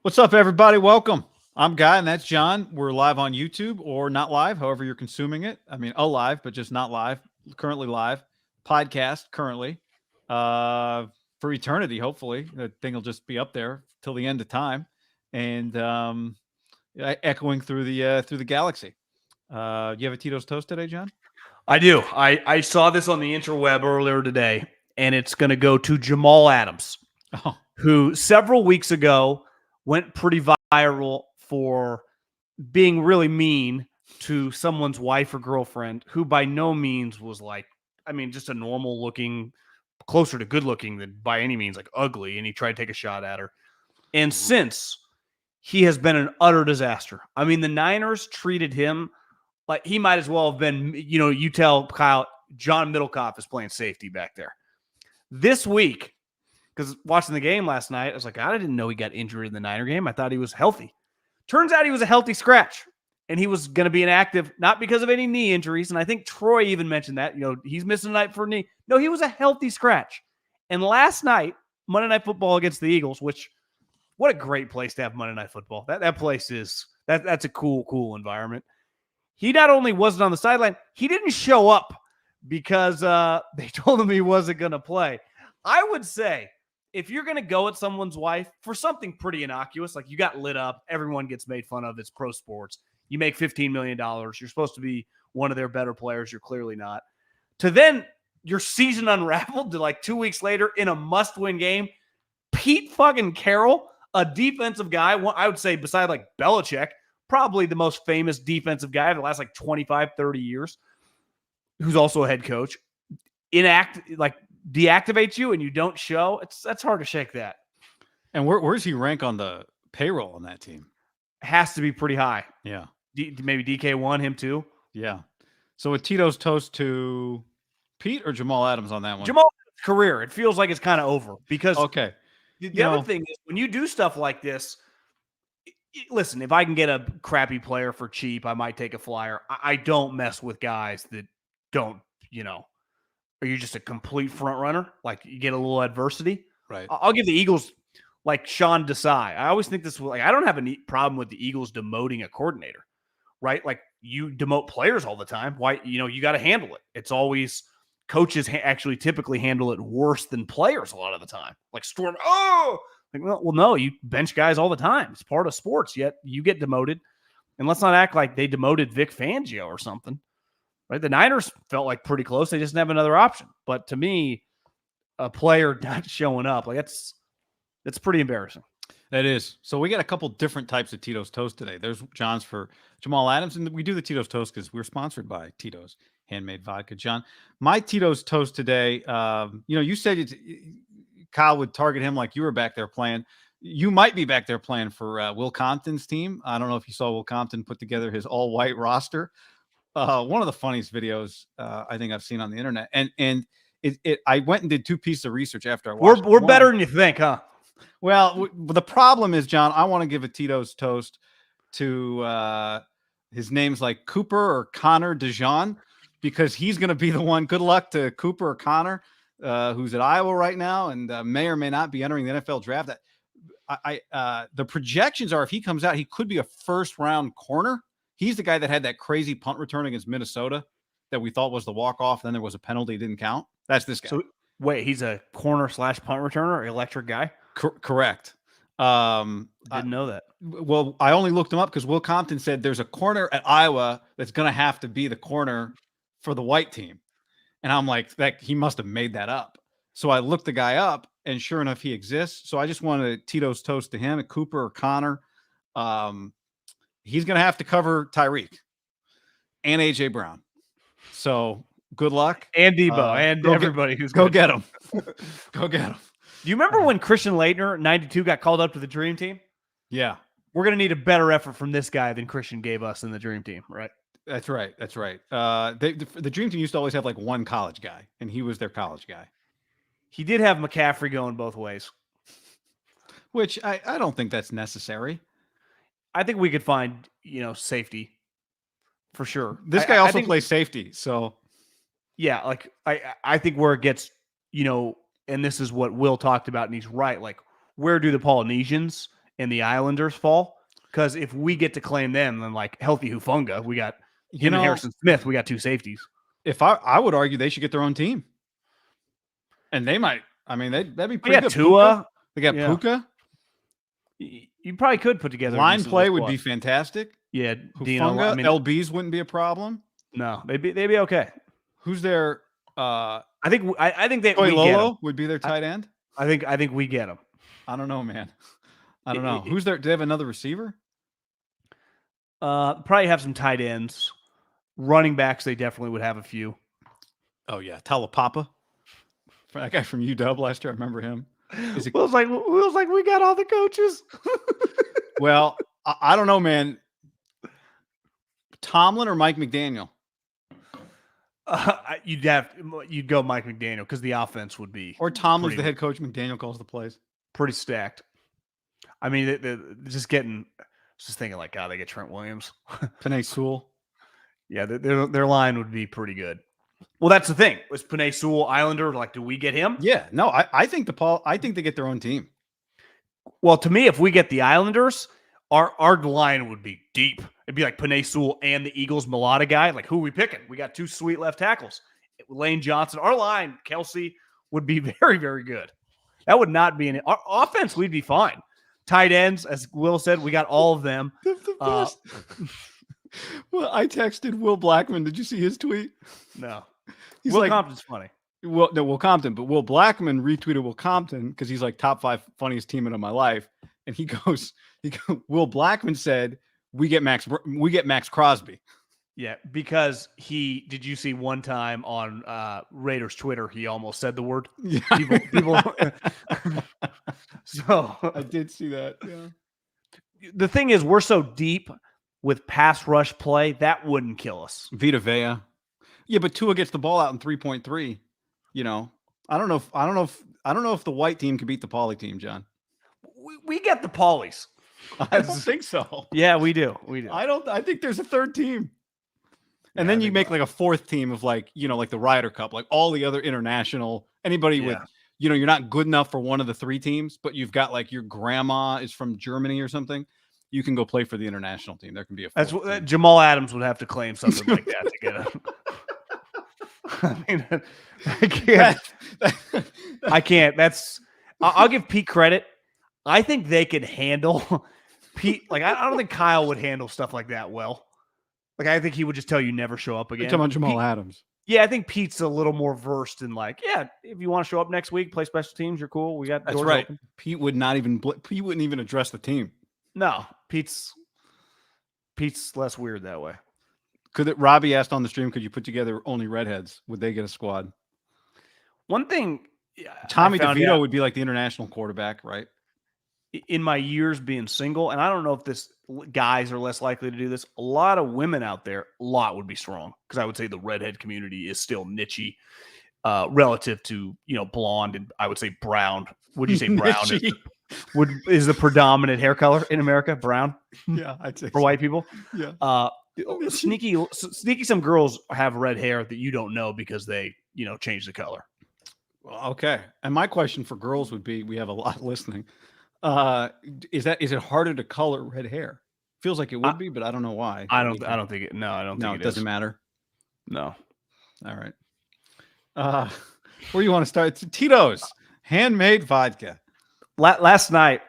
What's up, everybody? Welcome. I'm Guy, and that's John. We're live on YouTube or not live, however you're consuming it. I mean, alive, but just not live. Currently live. Podcast currently. Uh, for eternity, hopefully. The thing will just be up there till the end of time, and echoing through the galaxy. You have a Tito's toast today, John? I do. I saw this on the interweb earlier today, and it's going to go to Jamal Adams, Oh, who several weeks ago went pretty viral for being really mean to someone's wife or girlfriend who by no means was just a normal looking, closer to good looking than by any means like ugly. And he tried to take a shot at her. And since he has been an utter disaster. I mean, the Niners treated him like he might as well have been, you tell Kyle, John Middlekoff is playing safety back there. This week, because watching the game last night, I was like, I didn't know he got injured in the Niner game. I thought he was healthy. Turns out he was a healthy scratch, and he was going to be inactive, not because of any knee injuries. And I think Troy even mentioned that, he's missing a night for a knee. No, he was a healthy scratch. And last night, Monday Night Football against the Eagles, which what a great place to have Monday Night Football. That place is that's a cool environment. He not only wasn't on the sideline, he didn't show up because they told him he wasn't going to play. I would say if you're going to go at someone's wife for something pretty innocuous, like you got lit up, everyone gets made fun of, it's pro sports. You make $15 million. You're supposed to be one of their better players. You're clearly not. To then your season unraveled to like 2 weeks later in a must-win game, Pete fucking Carroll, a defensive guy, I would say beside like Belichick, probably the most famous defensive guy of the last like 25, 30 years, who's also a head coach, deactivates you and you don't show. That's hard to shake that. and where's he rank on the payroll on that team? Has to be pretty high. Yeah. Maybe DK1, him too. Yeah. So with Tito's toast to Pete or Jamal Adams on that one? Jamal's career, it feels like it's kind of over because Okay. the other thing is when you do stuff like this, listen, if I can get a crappy player for cheap, I might take a flyer. I don't mess with guys that don't, are you just a complete front runner? Like you get a little adversity. Right. I'll give the Eagles like Sean Desai. I always think this was like, I don't have a problem with the Eagles demoting a coordinator, right? Like you demote players all the time. Why, you got to handle it. It's always coaches actually typically handle it worse than players a lot of the time. Like Storm, well, no, you bench guys all the time. It's part of sports, yet you get demoted. And let's not act like they demoted Vic Fangio or something, right? The Niners felt like pretty close. They just didn't have another option. But to me, a player not showing up, like that's pretty embarrassing. That is. So we got a couple different types of Tito's Toast today. There's John's for Jamal Adams, and we do the Tito's Toast because we're sponsored by Tito's Handmade Vodka. John, my Tito's Toast today, you said Kyle would target him like you were back there playing. You might be back there playing for Will Compton's team. I don't know if you saw Will Compton put together his all-white roster. One of the funniest videos I think I've seen on the internet. And I went and did two pieces of research after I watched We're better than you think, huh? Well, the problem is, John, I want to give a Tito's toast to his name's like Cooper or Connor DeJean, because he's going to be the one. Good luck to Cooper or Connor, who's at Iowa right now and may or may not be entering the NFL draft. The projections are if he comes out, he could be a first-round corner. He's the guy that had that crazy punt return against Minnesota that we thought was the walk-off. Then there was a penalty, didn't count. That's this guy. So wait, he's a corner / punt returner, electric guy? Correct. Didn't know that. Well, I only looked him up because Will Compton said there's a corner at Iowa that's going to have to be the corner for the white team. And I'm like, that he must have made that up. So I looked the guy up, and sure enough, he exists. So I just wanted Tito's toast to him, at Cooper or Connor. He's going to have to cover Tyreek and A.J. Brown. So good luck. And Debo and everybody who's go get him. Go get him. Do you remember when Christian Laettner, 92, got called up to the Dream Team? Yeah. We're going to need a better effort from this guy than Christian gave us in the Dream Team, right? That's right. That's right. The Dream Team used to always have like one college guy, and he was their college guy. He did have McCaffrey going both ways. Which I don't think that's necessary. I think we could find, safety for sure. This guy also plays safety, so. Yeah, like I think where it gets, and this is what Will talked about, and he's right, like where do the Polynesians and the Islanders fall. Because if we get to claim them, then like healthy Hufunga, we got him and Harrison Smith. We got 2 safeties. If I would argue they should get their own team, and they might. I mean, that'd be pretty good. Tua. They got Puka. You probably could put together line play would be fantastic. Yeah, Hufunga, LBs wouldn't be a problem. No, they'd be okay. Who's their? I think they Lolo would be their tight end. I think we get them. I don't know, man. I don't know. Who's there? Do they have another receiver? Probably have some tight ends. Running backs, they definitely would have a few. Oh yeah, Talapapa. That guy from UW last year, I remember him. Will's like we got all the coaches. Well, I don't know, man. Tomlin or Mike McDaniel? You'd go Mike McDaniel because the offense would be. Or Tomlin's the head coach. McDaniel calls the plays. Pretty stacked. I mean, just thinking like, God, they get Trent Williams, Penei Sewell. Yeah, their line would be pretty good. Well, that's the thing. Was Penei Sewell Islander? Like, do we get him? Yeah, no, I think they get their own team. Well, to me, if we get the Islanders, our line would be deep. It'd be like Penei Sewell and the Eagles Mulata guy. Like, who are we picking? We got 2 sweet left tackles. Lane Johnson. Our line, Kelsey, would be very, very good. That would not be our offense. We'd be fine. Tight ends, as Will said, we got all of them. The best. Well, I texted Will Blackman. Did you see his tweet? No. He's Will Compton's funny. Well, no, Will Compton, but Will Blackman retweeted Will Compton because he's like top 5 funniest teammate of my life. And he goes, Will Blackman said, we get Max Crosby. Yeah, because did you see one time on Raiders Twitter, he almost said the word? Yeah. People So I did see that. Yeah. The thing is, we're so deep with pass rush play, that wouldn't kill us. Vita Vea. Yeah, but Tua gets the ball out in 3.3. You know, I don't know if the white team can beat the Pauly team, John. We get the Paulies. I don't think so. Yeah, we do. I think there's a third team. And then you make like a fourth team of like the Ryder Cup, like all the other international, anybody with, you're not good enough for one of the 3 teams, but you've got like your grandma is from Germany or something. You can go play for the international team. There can be a Jamal Adams would have to claim something like that to get him. I mean, I can't. I'll give Pete credit. I think they could handle Pete. Like, I don't think Kyle would handle stuff like that well. Like, I think he would just tell you never show up again. You're talking about Jamal Adams. Yeah, I think Pete's a little more versed in like, if you want to show up next week, play special teams, you're cool. We got that's right. Open. Pete wouldn't even address the team. No, Pete's less weird that way. Robbie asked on the stream, could you put together only redheads? Would they get a squad? One thing, Tommy DeVito would be like the international quarterback, right? In my years being single, and I don't know if guys are less likely to do this. A lot of women out there, a lot would be strong because I would say the redhead community is still niche-y relative to blonde and I would say brown. Would you say brown is the predominant hair color in America? Brown, yeah, I'd say for white people. Yeah, sneaky. Some girls have red hair that you don't know because they change the color. Okay, and my question for girls would be: we have a lot listening. Is it harder to color red hair? Feels like it would be, but I don't know why. I don't think it. No, I don't think it doesn't matter. No. All right. Where do you want to start? It's Tito's handmade vodka. Last night,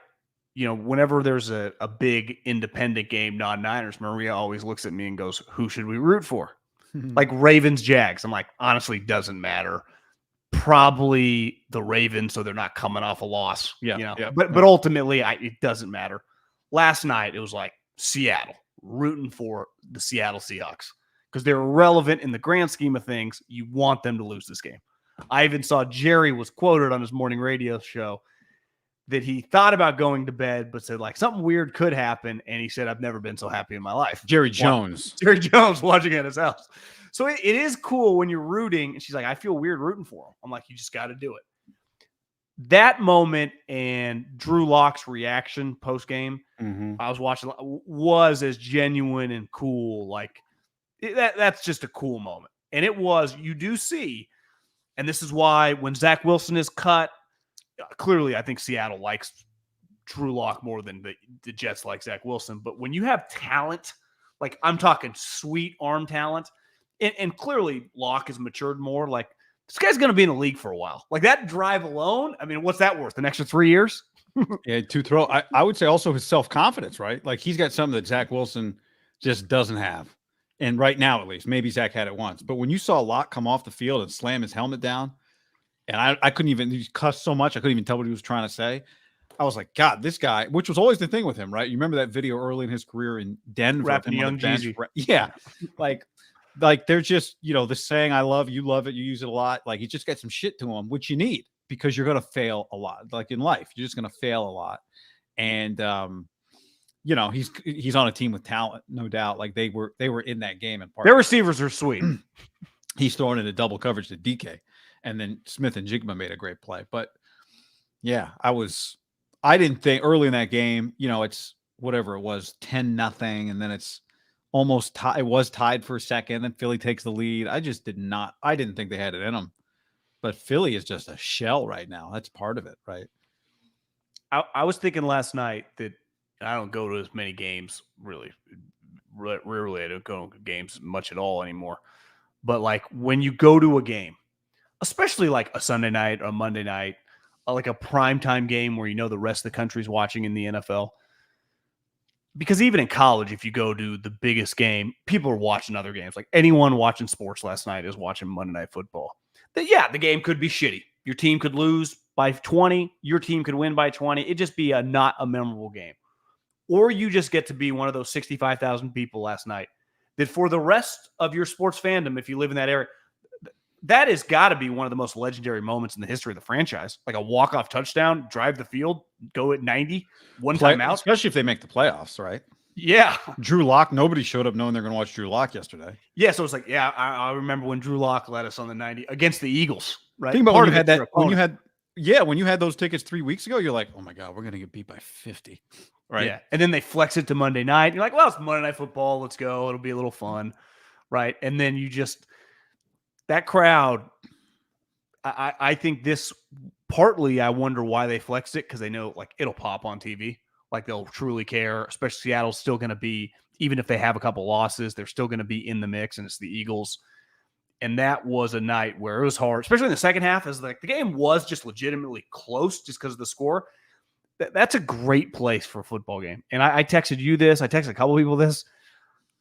whenever there's a big independent game, non-Niners, Maria always looks at me and goes, "Who should we root for?" Like Ravens, Jags. I'm like, honestly, doesn't matter. Probably the Ravens, so they're not coming off a loss. But ultimately, it doesn't matter. Last night, it was like Seattle, rooting for the Seattle Seahawks because they're irrelevant in the grand scheme of things. You want them to lose this game. I even saw Jerry was quoted on his morning radio show that he thought about going to bed, but said like something weird could happen. And he said, I've never been so happy in my life. Jerry Jones watching at his house. So it is cool when you're rooting. And she's like, I feel weird rooting for him. I'm like, you just got to do it. That moment and Drew Lock's reaction post-game, I was watching, was as genuine and cool. Like that's just a cool moment. And it was, you do see, and this is why when Zach Wilson is cut, clearly I think Seattle likes Drew Lock more than the Jets like Zach Wilson. But when you have talent, like I'm talking sweet arm talent, and clearly Lock has matured more. Like this guy's going to be in the league for a while. Like that drive alone, I mean, what's that worth? An extra 3 years? Yeah, to throw. I would say also his self-confidence, right? Like he's got something that Zach Wilson just doesn't have. And right now, at least, maybe Zach had it once. But when you saw Locke come off the field and slam his helmet down, and I couldn't even, he cussed so much, I couldn't even tell what he was trying to say. I was like, God, this guy, which was always the thing with him, right? You remember that video early in his career in Denver? Rapping Young Jeezy. Yeah. Like they're just, the saying, I love you, love it, you use it a lot. Like, you just got some shit to him, which you need because you're going to fail a lot. Like in life, you're just going to fail a lot. And, he's on a team with talent, no doubt. Like they were in that game. And their receivers are sweet. He's throwing into double coverage to DK. And then Smith and Jigma made a great play. But yeah, I didn't think early in that game, it's whatever it was, 10-0. And then it's almost it was tied for a second. Then Philly takes the lead. I didn't think they had it in them. But Philly is just a shell right now. That's part of it, right? I was thinking last night that I don't go to as many games, really. Rarely I don't go to games much at all anymore. But like when you go to a game, especially like a Sunday night or a Monday night, like a primetime game where the rest of the country's watching in the NFL. Because even in college, if you go to the biggest game, people are watching other games. Like anyone watching sports last night is watching Monday Night Football. The game could be shitty. Your team could lose by 20. Your team could win by 20. It'd just be not a memorable game. Or you just get to be one of those 65,000 people last night that for the rest of your sports fandom, if you live in that area, that has got to be one of the most legendary moments in the history of the franchise. Like a walk-off touchdown, drive the field, go at 90, one time out. Especially if they make the playoffs, right? Yeah. Drew Lock, nobody showed up knowing they're going to watch Drew Lock yesterday. Yeah, so it's like, I remember when Drew Lock led us on the 90 against the Eagles, right? Think about when you had those tickets 3 weeks ago, you're like, oh my God, we're going to get beat by 50. Right. Yeah. And then they flex it to Monday night. You're like, well, it's Monday Night Football. Let's go. It'll be a little fun. Right. And then that crowd, I think this partly, I wonder why they flexed it because they know like it'll pop on TV. Like they'll truly care, especially Seattle's still going to be, even if they have a couple losses, they're still going to be in the mix and it's the Eagles. And that was a night where it was hard, especially in the second half, as like the game was just legitimately close just because of the score. That's a great place for a football game. And I texted you this. I texted a couple people this.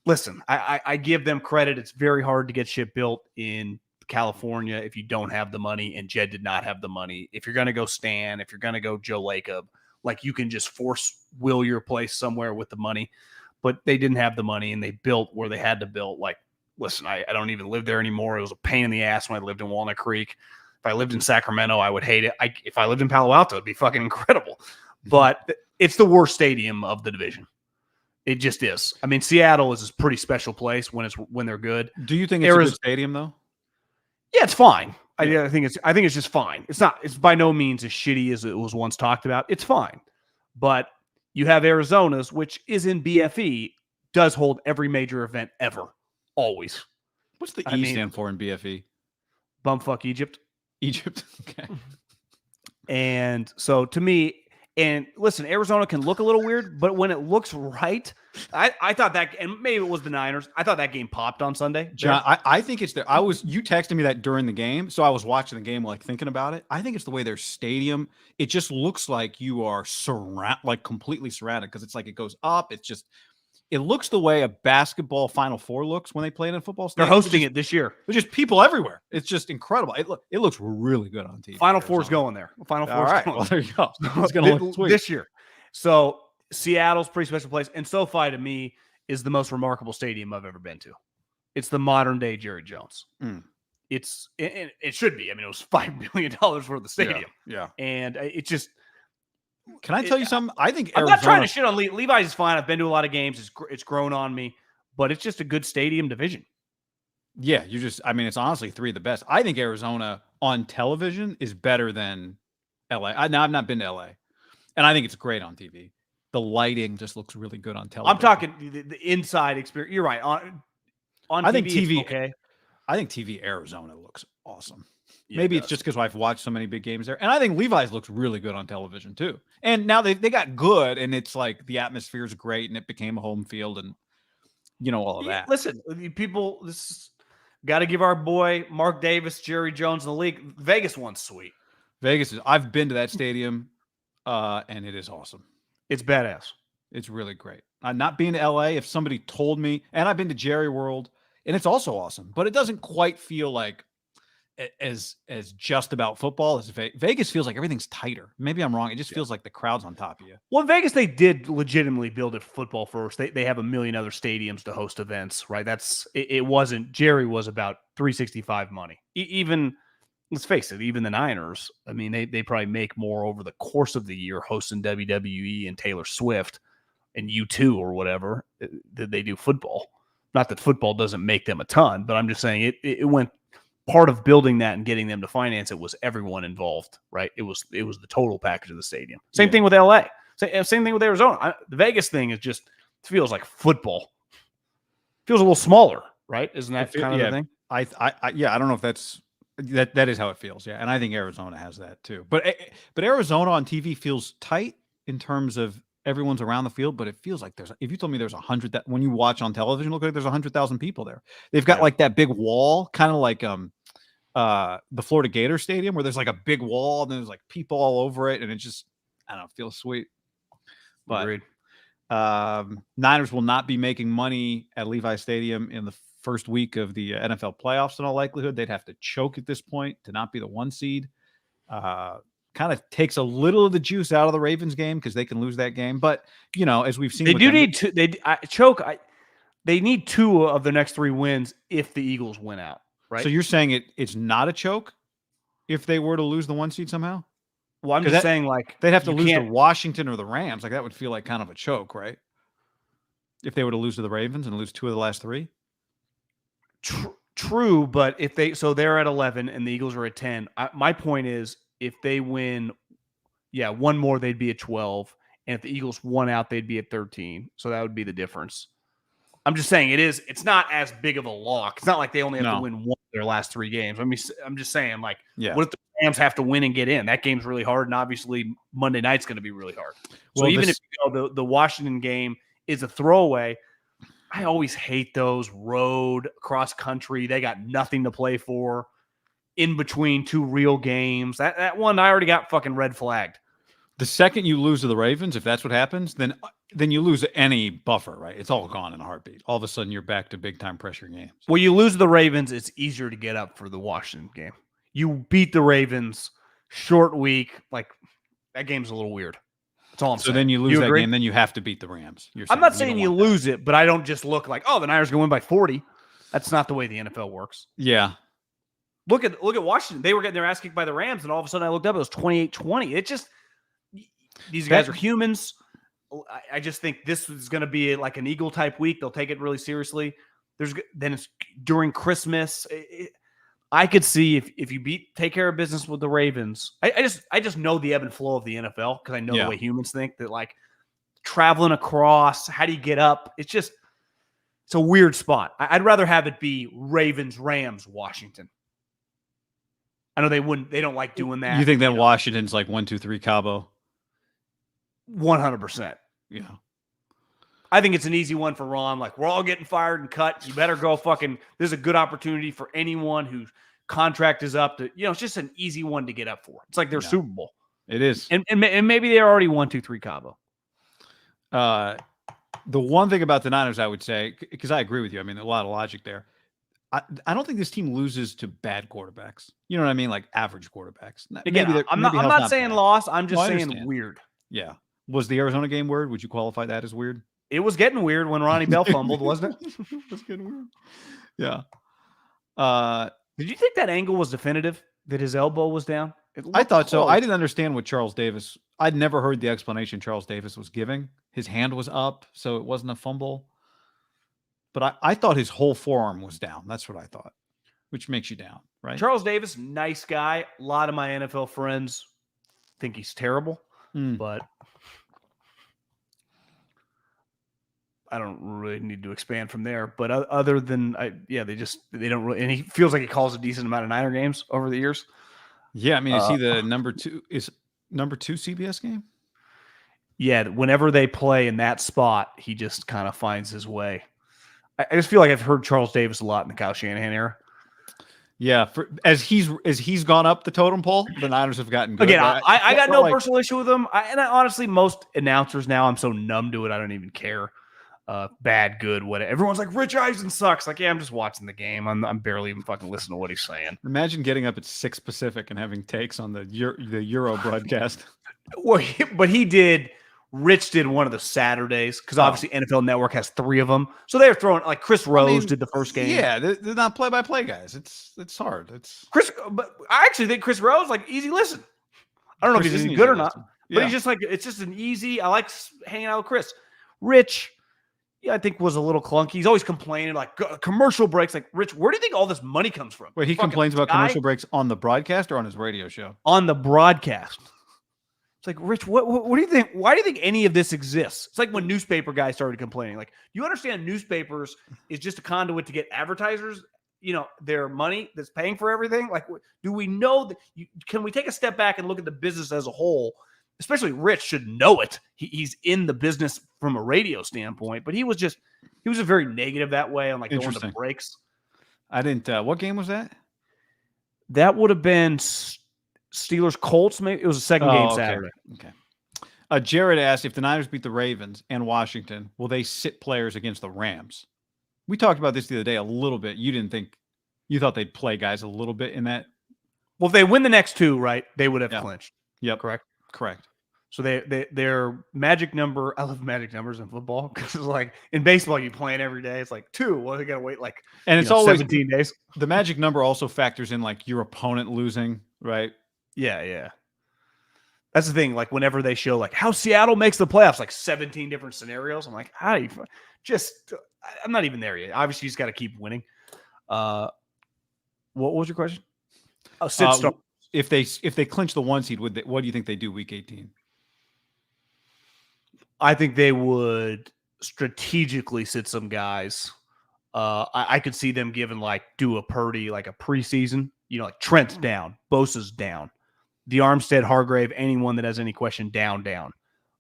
Listen, I give them credit. It's very hard to get shit built in California if you don't have the money, and Jed did not have the money. If you're going to go Stan, if you're going to go Joe Lacob, like you can just force will your place somewhere with the money. But they didn't have the money, and they built where they had to build. Like, listen, I don't even live there anymore. It was a pain in the ass when I lived in Walnut Creek. If I lived in Sacramento, I would hate it. If I lived in Palo Alto, it'd be fucking incredible. But it's the worst stadium of the division. It just is. I mean, Seattle is a pretty special place when they're good. Do you think it's a good stadium though? Yeah, it's fine. I think it's just fine. It's by no means as shitty as it was once talked about. It's fine. But you have Arizona's, which is in BFE, does hold every major event ever. Always. What's the E stand for in BFE? Bumfuck Egypt. Egypt. Okay. And so to me, and listen, Arizona can look a little weird, but when it looks right, I thought that, and maybe it was the Niners, I thought that game popped on Sunday. John, I think it's you texted me that during the game, so I was watching the game like thinking about it. I think it's the way their stadium, it just looks like you are completely surrounded because it's like it goes up. It looks the way a basketball Final Four looks when they play in a football stadium. They're hosting it this year. There's just people everywhere. It's just incredible. It looks really good on TV. Final Four's going there. Final Four's going. Well, there you go. It's going to look sweet this year. So Seattle's a pretty special place. And SoFi to me is the most remarkable stadium I've ever been to. It's the modern day Jerry Jones. It should be. I mean, it was $5 million worth of stadium. Yeah. And it just. Can I tell you something? I think I'm not trying to shit on Levi's is fine. I've been to a lot of games. It's grown on me, but it's just a good stadium division. Yeah, it's honestly three of the best. I think Arizona on television is better than LA. I've not been to LA, and I think it's great on TV. The lighting just looks really good on television. I'm talking the inside experience. You're right. On I TV, think TV. okay. I think TV Arizona looks awesome. Yeah, Maybe it it's does. just because I've watched so many big games there. And I think Levi's looks really good on television too. And now they got good, and it's like the atmosphere is great, and it became a home field, and all of Yeah, that. listen, people, this got to give our boy Mark Davis, Jerry Jones in the league. Vegas one's sweet. I've been to that stadium, and it is awesome. It's badass. It's really great. Not being to LA, if somebody told me, and I've been to Jerry World, and it's also awesome, but it doesn't quite feel like as just about football as Vegas feels like everything's tighter. Maybe I'm wrong. It just feels like the crowd's on top of you. Well, in Vegas, they did legitimately build it football first. They have a million other stadiums to host events, right? It wasn't, Jerry was about 365 money. Even, let's face it, even the Niners, I mean, they probably make more over the course of the year hosting WWE and Taylor Swift and U2 or whatever that they do football. Not that football doesn't make them a ton, but I'm just saying it went, part of building that and getting them to finance it was everyone involved, right? It was the total package of the stadium. Same thing with LA. Same thing with Arizona. The Vegas thing is just feels like football. Feels a little smaller, right? Isn't that kind of the thing? I don't know if that is how it feels. Yeah, and I think Arizona has that too. But Arizona on TV feels tight in terms of everyone's around the field, but it feels like if you told me there's 100 that when you watch on television, look like there's 100,000 people there. They've got like that big wall, kind of like the Florida Gator Stadium, where there's like a big wall and there's like people all over it, and it just, I don't know, feels sweet. But Agreed. Niners will not be making money at Levi Stadium in the first week of the NFL playoffs. In all likelihood, they'd have to choke at this point to not be the 1 seed. Kind of takes a little of the juice out of the Ravens game because they can lose that game. But as we've seen, they do need to. They need 2 of the next 3 wins if the Eagles win out. Right. So you're saying it's not a choke if they were to lose the 1 seed somehow? Well, I'm just saying, like, they'd have to lose to Washington or the Rams. Like, that would feel like kind of a choke, right? If they were to lose to the Ravens and lose 2 of the last 3. True, but if they're at 11 and the Eagles are at 10. My point is, if they win, 1 more, they'd be at 12, and if the Eagles won out, they'd be at 13. So that would be the difference. I'm just saying it's not as big of a lock. It's not like they only have to win 1 of their last 3 games. I mean, I'm just saying, like, what if the Rams have to win and get in? That game's really hard, and obviously Monday night's going to be really hard. So even if the Washington game is a throwaway, I always hate those road cross country. They got nothing to play for in between 2 real games. That one I already got fucking red flagged. The second you lose to the Ravens, if that's what happens, then you lose any buffer, right? It's all gone in a heartbeat. All of a sudden, you're back to big-time pressure games. Well, you lose the Ravens, it's easier to get up for the Washington game. You beat the Ravens, short week. Like, that game's a little weird. That's all I'm saying. So then you lose that game, then you have to beat the Rams. I'm not saying you lose it, but I don't just look like, the Niners going to win by 40. That's not the way the NFL works. Yeah. Look at Washington. They were getting their ass kicked by the Rams, and all of a sudden I looked up, it was 28-20. It just... These guys are humans. I just think this is going to be like an Eagle type week. They'll take it really seriously. Then it's during Christmas. I could see if you take care of business with the Ravens. I just know the ebb and flow of the NFL because I know the way humans think, that like traveling across, how do you get up? It's a weird spot. I'd rather have it be Ravens, Rams, Washington. I know they don't like doing that. You think that Washington's like 1, 2, 3 Cabo? 100%. Yeah. I think it's an easy one for Ron. Like, we're all getting fired and cut. You better go this is a good opportunity for anyone whose contract is up to, it's just an easy one to get up for. It's like their Super Bowl. It is. And maybe they're already 1, 2, 3 Cabo. The one thing about the Niners, I would say, because I agree with you. I mean, a lot of logic there. I don't think this team loses to bad quarterbacks. You know what I mean? Like average quarterbacks. Again, I'm not saying loss. I'm just saying weird. Yeah. Was the Arizona game weird? Would you qualify that as weird? It was getting weird when Ronnie Bell fumbled, wasn't it? It was getting weird. Yeah. Did you think that angle was definitive, that his elbow was down? I thought so. I didn't understand what Charles Davis... I'd never heard the explanation Charles Davis was giving. His hand was up, so it wasn't a fumble. But I thought his whole forearm was down. That's what I thought, which makes you down, right? Charles Davis, nice guy. A lot of my NFL friends think he's terrible. But I don't really need to expand from there. But other than they don't really. And he feels like he calls a decent amount of Niner games over the years. Yeah, I mean, is he the number two CBS game? Yeah, whenever they play in that spot, he just kind of finds his way. I just feel like I've heard Charles Davis a lot in the Kyle Shanahan era. Yeah, as he's gone up the totem pole, the Niners have gotten good. Again, right? I got no personal issue with him. Honestly, most announcers now, I'm so numb to it, I don't even care. Bad, good, whatever. Everyone's like, Rich Eisen sucks. Like, yeah, I'm just watching the game. I'm barely even fucking listening to what he's saying. Imagine getting up at 6 Pacific and having takes on the Euro broadcast. Well, but he did. Rich did one of the Saturdays because obviously NFL Network has 3 of them. So they're throwing like Chris Rose did the first game. Yeah, they're not play-by-play guys. It's hard. It's Chris, but I actually think Chris Rose like easy listen. I don't know if he's any good or not, but he's just like it's just an easy. I like hanging out with Chris. Rich, I think was a little clunky. He's always complaining like commercial breaks. Like Rich, where do you think all this money comes from? Wait, he complains about commercial breaks on the broadcast or on his radio show? On the broadcast. It's like, Rich, what do you think? Why do you think any of this exists? It's like when newspaper guys started complaining. Like, you understand newspapers is just a conduit to get advertisers, their money that's paying for everything? Like, do we know that? Can we take a step back and look at the business as a whole? Especially Rich should know it. He's in the business from a radio standpoint, but he was just very negative that way on like going to breaks. I didn't. What game was that? That would have been Steelers Colts. Maybe it was a second game Saturday. Okay. Jared asked if the Niners beat the Ravens and Washington, will they sit players against the Rams? We talked about this the other day a little bit. You thought they'd play guys a little bit in that. Well, if they win the next 2, right, they would have clinched. Yep. Correct. So their magic number. I love magic numbers in football because it's like in baseball you playing every day. It's like 2. Well, they gotta wait and it's always 17 days. The magic number also factors in like your opponent losing, right? Yeah. That's the thing. Like whenever they show like how Seattle makes the playoffs, like 17 different scenarios. I'm like, how do you I'm not even there yet. Obviously, you just got to keep winning. What was your question? If they clinch the 1 seed, what do you think they do week 18? I think they would strategically sit some guys. I could see them giving do a Purdy like a preseason. Like Trent's down, Bosa's down, the Armstead, Hargrave, anyone that has any question down.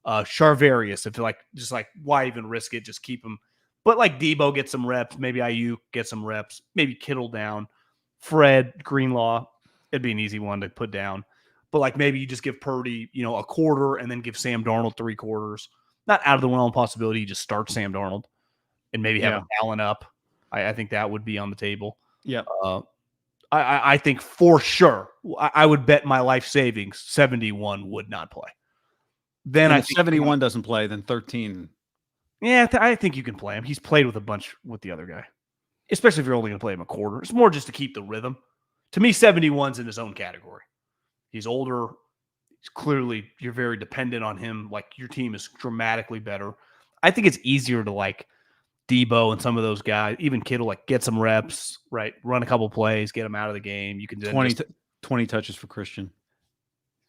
Charvarius, if why even risk it? Just keep him. But Debo gets some reps, maybe Ayuk gets some reps, maybe Kittle down, Fred, Greenlaw, it'd be an easy one to put down. But maybe you just give Purdy, a quarter and then give Sam Darnold 3 quarters. Not out of the realm possibility. You just start Sam Darnold and maybe have him Allen up. I think that would be on the table. Yeah. I think for sure, I would bet my life savings 71 would not play. Then if 71 doesn't play, then 13. Yeah, I think you can play him. He's played with a bunch with the other guy, especially if you're only going to play him a quarter. It's more just to keep the rhythm. To me, 71's in his own category. He's older. Clearly, you're very dependent on him. Your team is dramatically better. I think it's easier to Debo and some of those guys, even Kittle, get some reps, right? Run a couple plays, get them out of the game. You can 20 touches for Christian.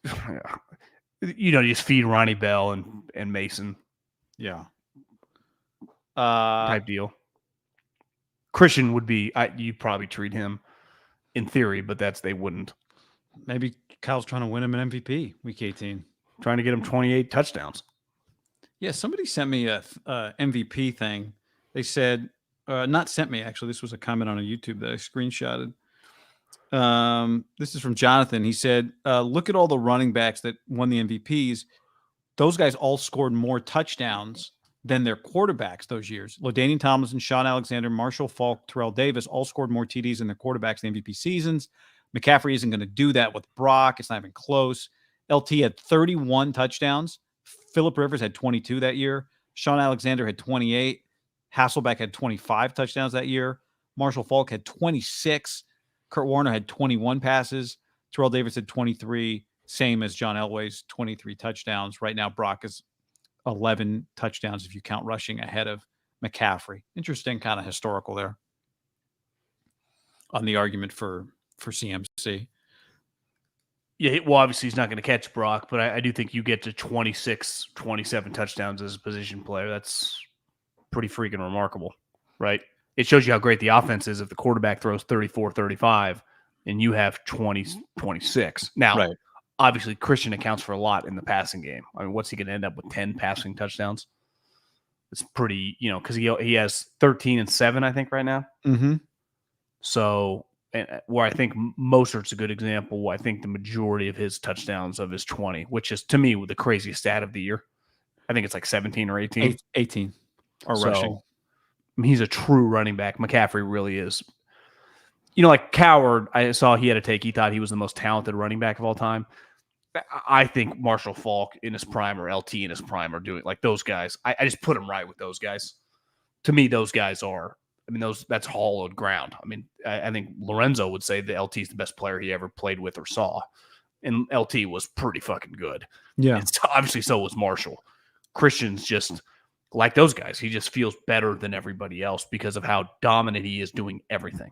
Just feed Ronnie Bell and Mason. Yeah. Type deal. Christian would be, you'd probably treat him in theory, but they wouldn't. Maybe Kyle's trying to win him an MVP week 18. Trying to get him 28 touchdowns. Yeah, somebody sent me a MVP thing. They said, not sent me, actually. This was a comment on a YouTube that I screenshotted. This is from Jonathan. He said, look at all the running backs that won the MVPs. Those guys all scored more touchdowns than their quarterbacks those years. LaDainian Tomlinson, Sean Alexander, Marshall Faulk, Terrell Davis all scored more TDs than their quarterbacks in the MVP seasons. McCaffrey isn't going to do that with Brock. It's not even close. LT had 31 touchdowns. Phillip Rivers had 22 that year. Sean Alexander had 28. Hasselbeck had 25 touchdowns that year. Marshall Faulk had 26. Kurt Warner had 21 passes. Terrell Davis had 23. Same as John Elway's 23 touchdowns. Right now, Brock is 11 touchdowns if you count rushing ahead of McCaffrey. Interesting kind of historical there on the argument for CMC. Yeah, well, obviously he's not going to catch Brock, but I do think you get to 26, 27 touchdowns as a position player. That's pretty freaking remarkable, right? It shows you how great the offense is if the quarterback throws 34, 35, and you have 20, 26. Now, Right. obviously, Christian accounts for a lot in the passing game. I mean, what's he going to end up with 10 passing touchdowns? It's pretty, because he has 13 and 7, I think, right now. Mm-hmm. So, where I think Mostert's a good example, I think the majority of his touchdowns of his 20, which is, to me, the craziest stat of the year. I think it's like 17 or 18. 18 or So, rushing. I mean, he's a true running back. McCaffrey really is. Like Coward, I saw he had a take. He thought he was the most talented running back of all time. I think Marshall Faulk in his prime or LT in his prime are doing like those guys. I just put him right with those guys. To me, those guys are. I mean, that's hollowed ground. I mean, I think Lorenzo would say that LT is the best player he ever played with or saw, and LT was pretty fucking good. Yeah, and obviously so was Marshall. Christian's just like those guys. He just feels better than everybody else because of how dominant he is doing everything.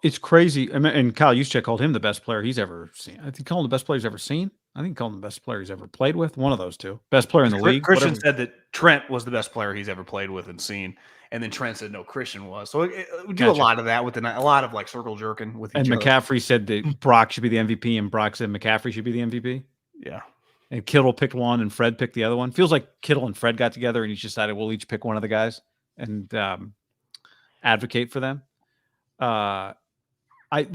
It's crazy. I mean, and Kyle Juszczyk called him the best player he's ever seen. I think he called him the best player he's ever seen. I think he called him the best player he's ever played with. One of those two. Best player in the league. Christian said that Trent was the best player he's ever played with and seen. And then Trent said no, Christian was. So we do a lot of that a lot of like circle jerking with each other. And McCaffrey said that Brock should be the MVP, and Brock said McCaffrey should be the MVP. Yeah. And Kittle picked one, and Fred picked the other one. Feels like Kittle and Fred got together, and each decided we'll each pick one of the guys and advocate for them. The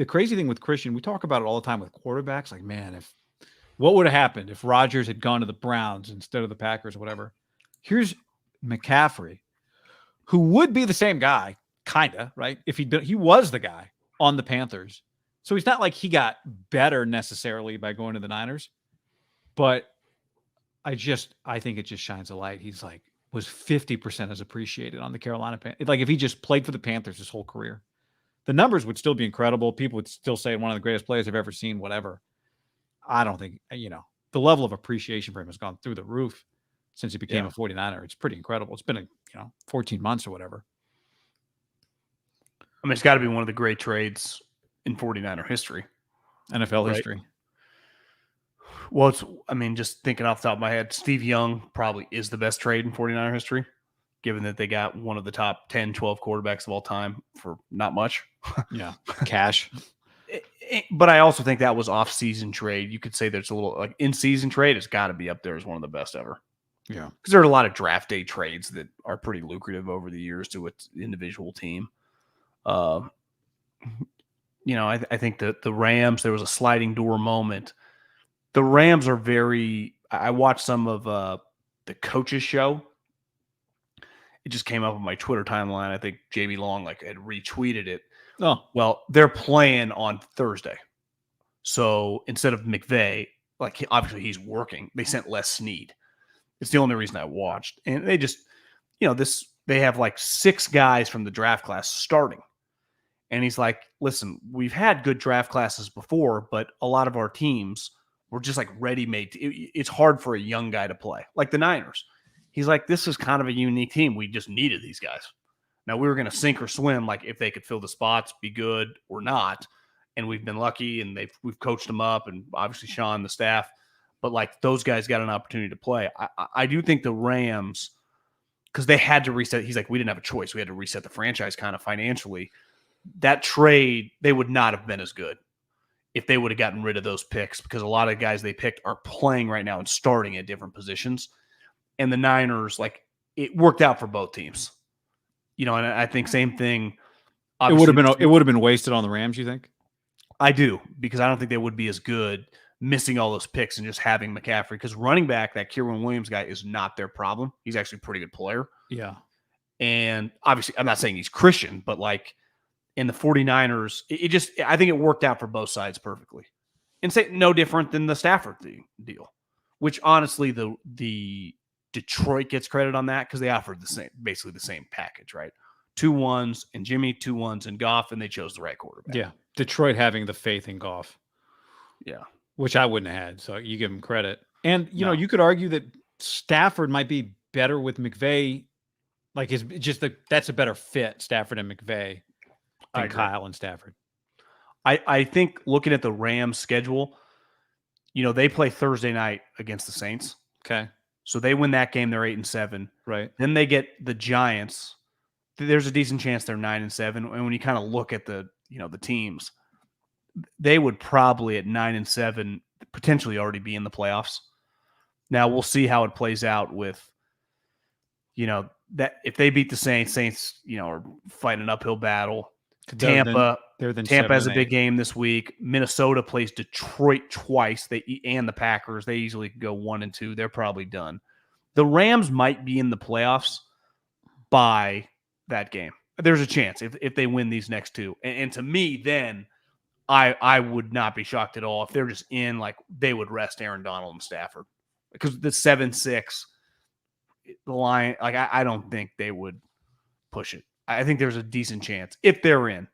crazy thing with Christian, we talk about it all the time with quarterbacks. Like, man, what would have happened if Rodgers had gone to the Browns instead of the Packers or whatever? Here's McCaffrey, who would be the same guy, kind of, right? If he was the guy on the Panthers. So he's not like he got better necessarily by going to the Niners. But I think it just shines a light. He's like, was 50% as appreciated on the Carolina Panthers. Like if he just played for the Panthers his whole career. The numbers would still be incredible. People would still say one of the greatest players I've ever seen, whatever. I don't think, the level of appreciation for him has gone through the roof since he became a 49er. It's pretty incredible. It's been 14 months or whatever. I mean, it's got to be one of the great trades in 49er history. NFL history. Well, just thinking off the top of my head, Steve Young probably is the best trade in 49er history, given that they got one of the top 10, 12 quarterbacks of all time for not much. Yeah. Cash. But I also think that was off-season trade. You could say there's a little like in-season trade. It's got to be up there as one of the best ever. Yeah. Because there are a lot of draft day trades that are pretty lucrative over the years to its individual team. I think that the Rams, there was a sliding door moment. The Rams are I watched some of the coaches show. It just came up on my Twitter timeline. I think JB Long had retweeted it. Oh, well, they're playing on Thursday. So instead of McVay, obviously he's working, they sent Les Snead. It's the only reason I watched. And they just, they have 6 guys from the draft class starting. And he's like, listen, we've had good draft classes before, but a lot of our teams were just ready-made. It's hard for a young guy to play, like the Niners. He's like, this is kind of a unique team. We just needed these guys. Now, we were going to sink or swim, if they could fill the spots, be good or not. And we've been lucky, and we've coached them up, and obviously Sean, the staff. But, those guys got an opportunity to play. I do think the Rams, because they had to reset. He's like, we didn't have a choice. We had to reset the franchise kind of financially. That trade, they would not have been as good if they would have gotten rid of those picks, because a lot of guys they picked are playing right now and starting at different positions. And the Niners, it worked out for both teams. And I think same thing. It would have been wasted on the Rams, you think? I do, because I don't think they would be as good missing all those picks and just having McCaffrey. Because running back, that Kieran Williams guy, is not their problem. He's actually a pretty good player. Yeah. And obviously, I'm not saying he's Christian, but in the 49ers, I think it worked out for both sides perfectly. And say no different than the Stafford deal, which honestly, the Detroit gets credit on that because they offered basically the same package, right? 2 1s and Jimmy, 2 1s and Goff, and they chose the right quarterback. Yeah. Detroit having the faith in Goff. Yeah. Which I wouldn't have had. So you give him credit. And, you could argue that Stafford might be better with McVay. That's a better fit, Stafford and McVay, than Kyle and Stafford. I think looking at the Rams schedule, they play Thursday night against the Saints. Okay. So they win that game, they're 8-7. Right. Then they get the Giants. There's a decent chance they're 9-7. And when you kind of look at the teams, they would probably at 9-7 potentially already be in the playoffs. Now we'll see how it plays out with, that if they beat the Saints, are fighting an uphill battle. Tampa has a big game this week. Minnesota plays Detroit twice. And the Packers. They easily could go 1-2. They're probably done. The Rams might be in the playoffs by that game. There's a chance if they win these next two. And to me, then I would not be shocked at all if they're just in, like, they would rest Aaron Donald and Stafford. Because the 7-6, the line, like, I don't think they would push it. I think there's a decent chance if they're in.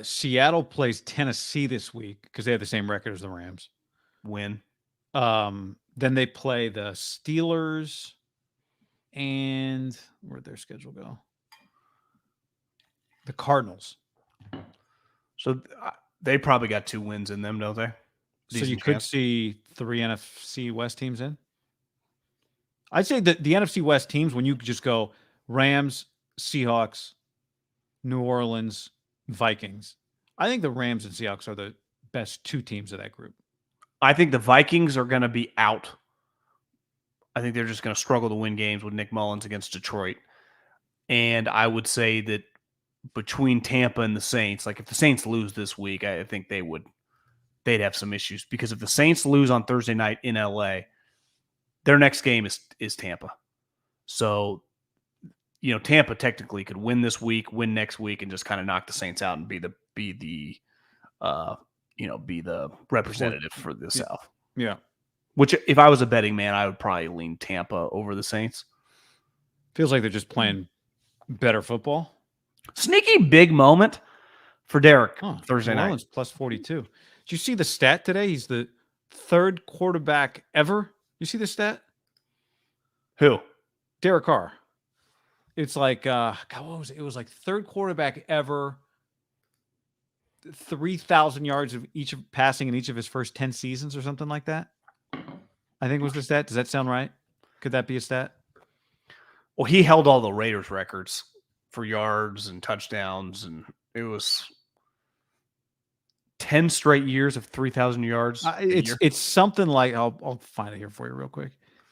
Seattle plays Tennessee this week because they have the same record as the Rams. Win. Then they play the Steelers, and where'd their schedule go? The Cardinals. So they probably got 2 wins in them, don't they? So you could see 3 NFC West teams in. I'd say that the NFC West teams, when you just go Rams, Seahawks, New Orleans, Vikings, I think the Rams and Seahawks are the best 2 teams of that group. I think the Vikings are going to be out. I think they're just going to struggle to win games with Nick Mullins against Detroit. And I would say that between Tampa and the Saints, like if the Saints lose this week, I think they'd have some issues, because if the Saints lose on Thursday night in LA, their next game is Tampa. So, Tampa technically could win this week, win next week, and just kind of knock the Saints out and be the representative for the South. Yeah. Which, if I was a betting man, I would probably lean Tampa over the Saints. Feels like they're just playing better football. Sneaky big moment for Derek Thursday night. Plus 42. Did you see the stat today? He's the 3rd quarterback ever. You see the stat? Who? Derek Carr. It's like, God, what was it? It was like 3rd quarterback ever. 3,000 yards of passing in each of his first 10 seasons or something like that. I think was the stat. Does that sound right? Could that be a stat? Well, he held all the Raiders records for yards and touchdowns, and it was 10 straight years of 3,000 yards. It's something like, I'll find it here for you real quick.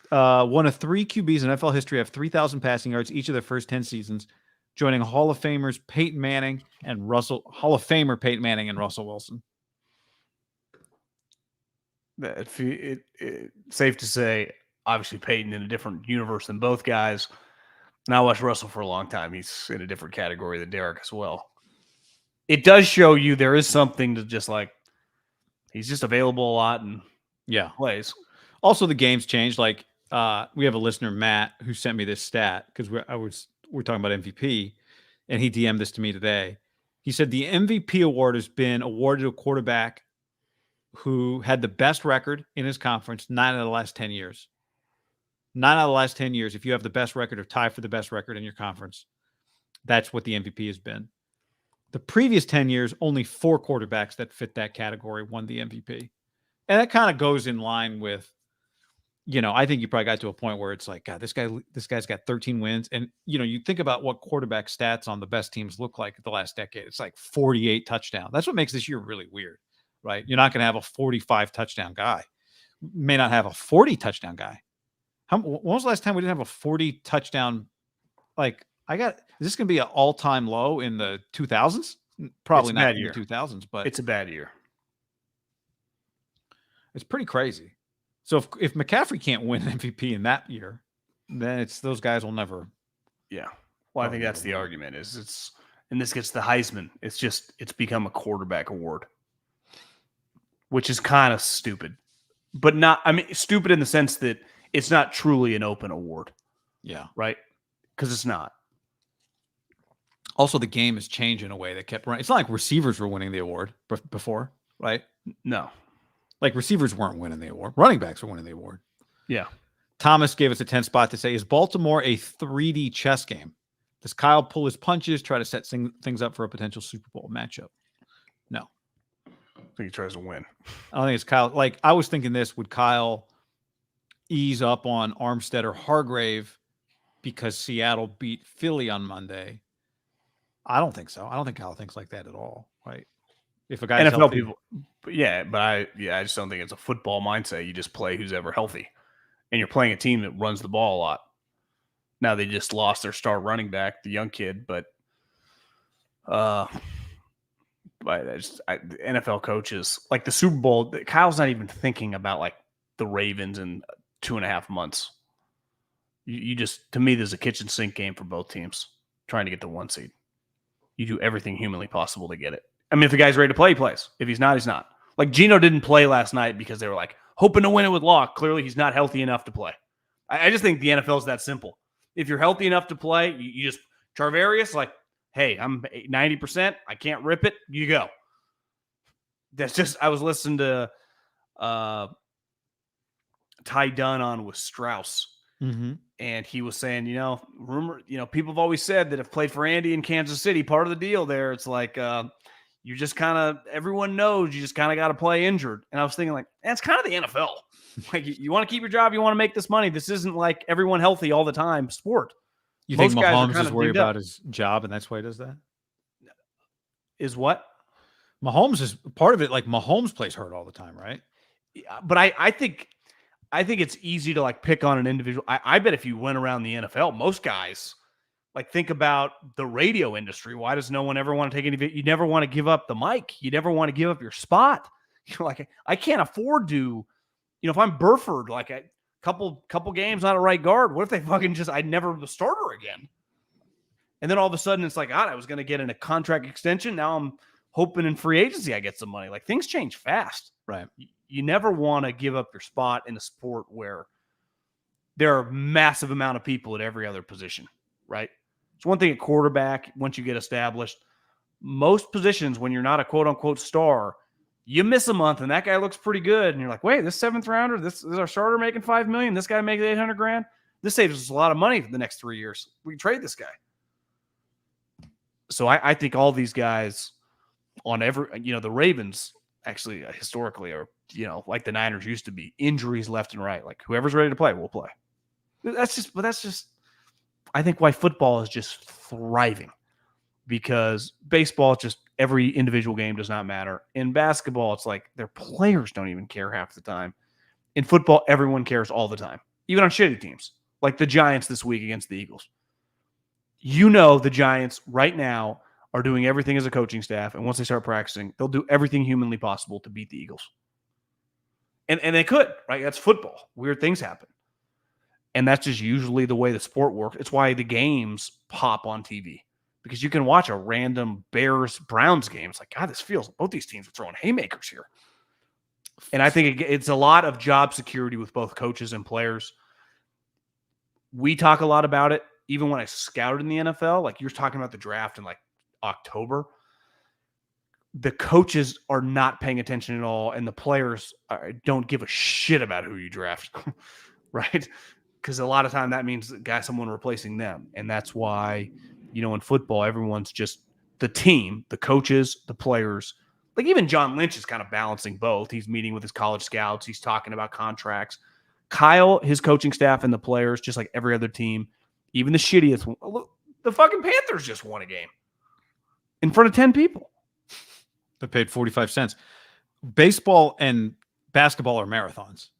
One of 3 QBs in NFL history have 3,000 passing yards each of their first 10 seasons, joining Hall of Famer Peyton Manning and Russell Wilson. It's safe to say, obviously, Peyton in a different universe than both guys. And I watched Russell for a long time. He's in a different category than Derek as well. It does show you there is something to just, like, he's just available a lot and plays. Also, the game's changed. Like, we have a listener, Matt, who sent me this stat because we're talking about MVP, and he DM'd this to me today. He said the MVP award has been awarded to a quarterback who had the best record in his conference 9 out of the last 10 years. 9 out of the last 10 years, if you have the best record or tie for the best record in your conference, that's what the MVP has been. The previous 10 years, only 4 quarterbacks that fit that category won the MVP. And that kind of goes in line with, I think you probably got to a point where it's like, God, this guy's got 13 wins. And, you think about what quarterback stats on the best teams look like the last decade. It's like 48 touchdowns. That's what makes this year really weird, right? You're not going to have a 45 touchdown guy. May not have a 40 touchdown guy. When was the last time we didn't have a 40 touchdown? Like, is this going to be an all-time low in the 2000s? Probably not in the 2000s, but it's a bad year. It's pretty crazy. So if McCaffrey can't win MVP in that year, then it's those guys will never. Yeah. Well, I think that's the argument and this gets the Heisman. It's become a quarterback award, which is kind of stupid, but stupid in the sense that it's not truly an open award. Yeah. Right. Because it's not. Also, the game has changed in a way that kept running. It's not like receivers were winning the award before, right? No. Like receivers weren't winning the award. Running backs were winning the award. Yeah. Thomas gave us a 10 spot to say, is Baltimore a 3D chess game? Does Kyle pull his punches, try to set things up for a potential Super Bowl matchup? No. I think he tries to win. I don't think it's Kyle. Like, I was thinking this, would Kyle ease up on Armstead or Hargrave because Seattle beat Philly on Monday. I don't think so. I don't think Kyle thinks like that at all, right? If a guy's NFL healthy, people, but I just don't think it's a football mindset. You just play who's ever healthy, and you're playing a team that runs the ball a lot. Now they just lost their star running back, the young kid, but the NFL coaches, like the Super Bowl, Kyle's not even thinking about like the Ravens in 2.5 months. You just, to me, there's a kitchen sink game for both teams trying to get the 1 seed. You do everything humanly possible to get it. I mean, if the guy's ready to play, he plays. If he's not, he's not. Like Geno didn't play last night because they were like hoping to win it with Locke. Clearly, he's not healthy enough to play. I just think the NFL is that simple. If you're healthy enough to play, you just Charvarius, like, hey, I'm 90%. I can't rip it. You go. That's just, I was listening to Ty Dunn on with Strauss. And he was saying, people have always said that if played for Andy in Kansas City, part of the deal there, it's like you just kind of, everyone knows you just kind of got to play injured. And I was thinking like, that's kind of the NFL. Like you want to keep your job, you want to make this money. This isn't like everyone healthy all the time sport. You think Mahomes is worried about his job and that's why he does that? Is what? Mahomes is part of it. Like Mahomes plays hurt all the time, right? Yeah, but I think it's easy to like pick on an individual. I bet if you went around the NFL, most guys like think about the radio industry. Why does no one ever want to take any? You never want to give up the mic. You never want to give up your spot. You're like, I can't afford to, if I'm Burford, like a couple games on a right guard, what if they fucking I'd never the starter again? And then all of a sudden it's like, God, I was going to get in a contract extension. Now I'm hoping in free agency I get some money. Like things change fast. Right. You never want to give up your spot in a sport where there are massive amount of people at every other position, right? It's one thing at quarterback, once you get established. Most positions, when you're not a quote-unquote star, you miss a month and that guy looks pretty good. And you're like, wait, this 7th rounder, this is our starter making $5 million. This guy makes $800,000. This saves us a lot of money for the next 3 years. We can trade this guy. So I think all these guys on the Ravens actually historically are, like the Niners used to be, injuries left and right. Like whoever's ready to play, will play. That's just, I think why football is just thriving, because baseball, just every individual game does not matter. In basketball, it's like their players don't even care half the time. In football, everyone cares all the time, even on shitty teams, like the Giants this week against the Eagles. The Giants right now are doing everything as a coaching staff, and once they start practicing, they'll do everything humanly possible to beat the Eagles. And they could, right? That's football. Weird things happen. And that's just usually the way the sport works. It's why the games pop on TV, because you can watch a random Bears-Browns game. It's like, God, this feels both these teams are throwing haymakers here. And I think it's a lot of job security with both coaches and players. We talk a lot about it. Even when I scouted in the NFL, like you're talking about the draft in like October, the coaches are not paying attention at all, and the players don't give a shit about who you draft, right? Because a lot of time that means someone replacing them, and that's why, in football, everyone's just the team, the coaches, the players. Like even John Lynch is kind of balancing both. He's meeting with his college scouts. He's talking about contracts. Kyle, his coaching staff, and the players, just like every other team, even the shittiest one. Look, the fucking Panthers just won a game in front of 10 people. They paid 45 cents. Baseball and basketball are marathons.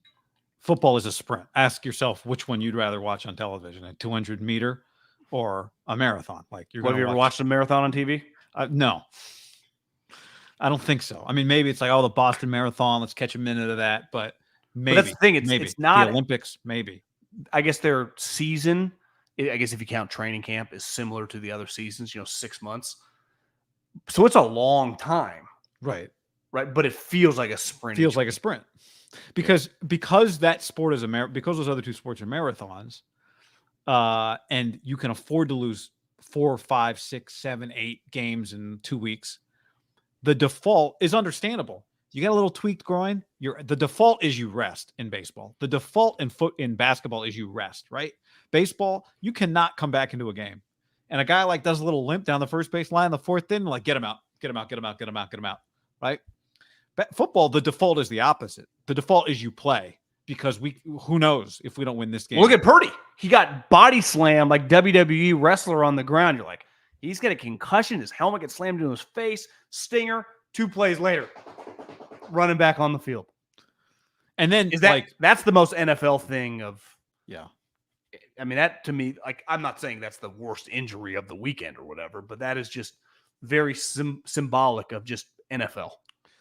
Football is a sprint. Ask yourself which one you'd rather watch on television, a 200-meter or a marathon. Like have you ever watched a marathon on TV? No. I don't think so. I mean, maybe it's like, the Boston Marathon, let's catch a minute of that. But maybe. But that's the thing. It's not the Olympics, maybe. I guess their season, I guess if you count training camp, is similar to the other seasons, 6 months. So it's a long time. Right. But it feels like a sprint. Feels like a sprint. Because that sport is because those other two sports are marathons, and you can afford to lose 4, 5, 6, 7, 8 games in 2 weeks. The default is understandable. You got a little tweaked groin. The default is you rest in baseball. The default in basketball is you rest, right? Baseball, you cannot come back into a game. And a guy does a little limp down the first base line, the 4th inning, get him out, right? Football, the default is the opposite. The default is you play because who knows if we don't win this game. Look at Purdy. He got body slammed like WWE wrestler on the ground. You're like, he's got a concussion. His helmet gets slammed into his face. Stinger. 2 plays later, running back on the field. And then that's the most NFL thing of. Yeah. I mean, that to me, like, I'm not saying that's the worst injury of the weekend or whatever, but that is just very symbolic of just NFL.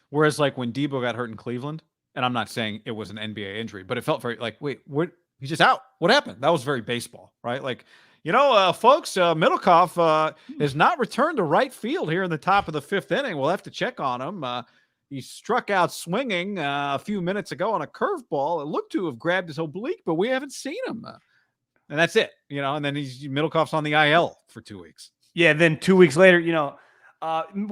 Whereas like when Debo got hurt in Cleveland, and I'm not saying it was an NBA injury, but it felt very like, wait, what? He's just out. What happened? That was very baseball, right? Like, folks, MIDDLEKAUFF has not returned to right field here in the top of the 5th inning. We'll have to check on him. He struck out swinging a few minutes ago on a curveball. It looked to have grabbed his oblique, but we haven't seen him. And that's it, and then MIDDLEKAUFF's on the IL for 2 weeks. Yeah, then 2 weeks later, we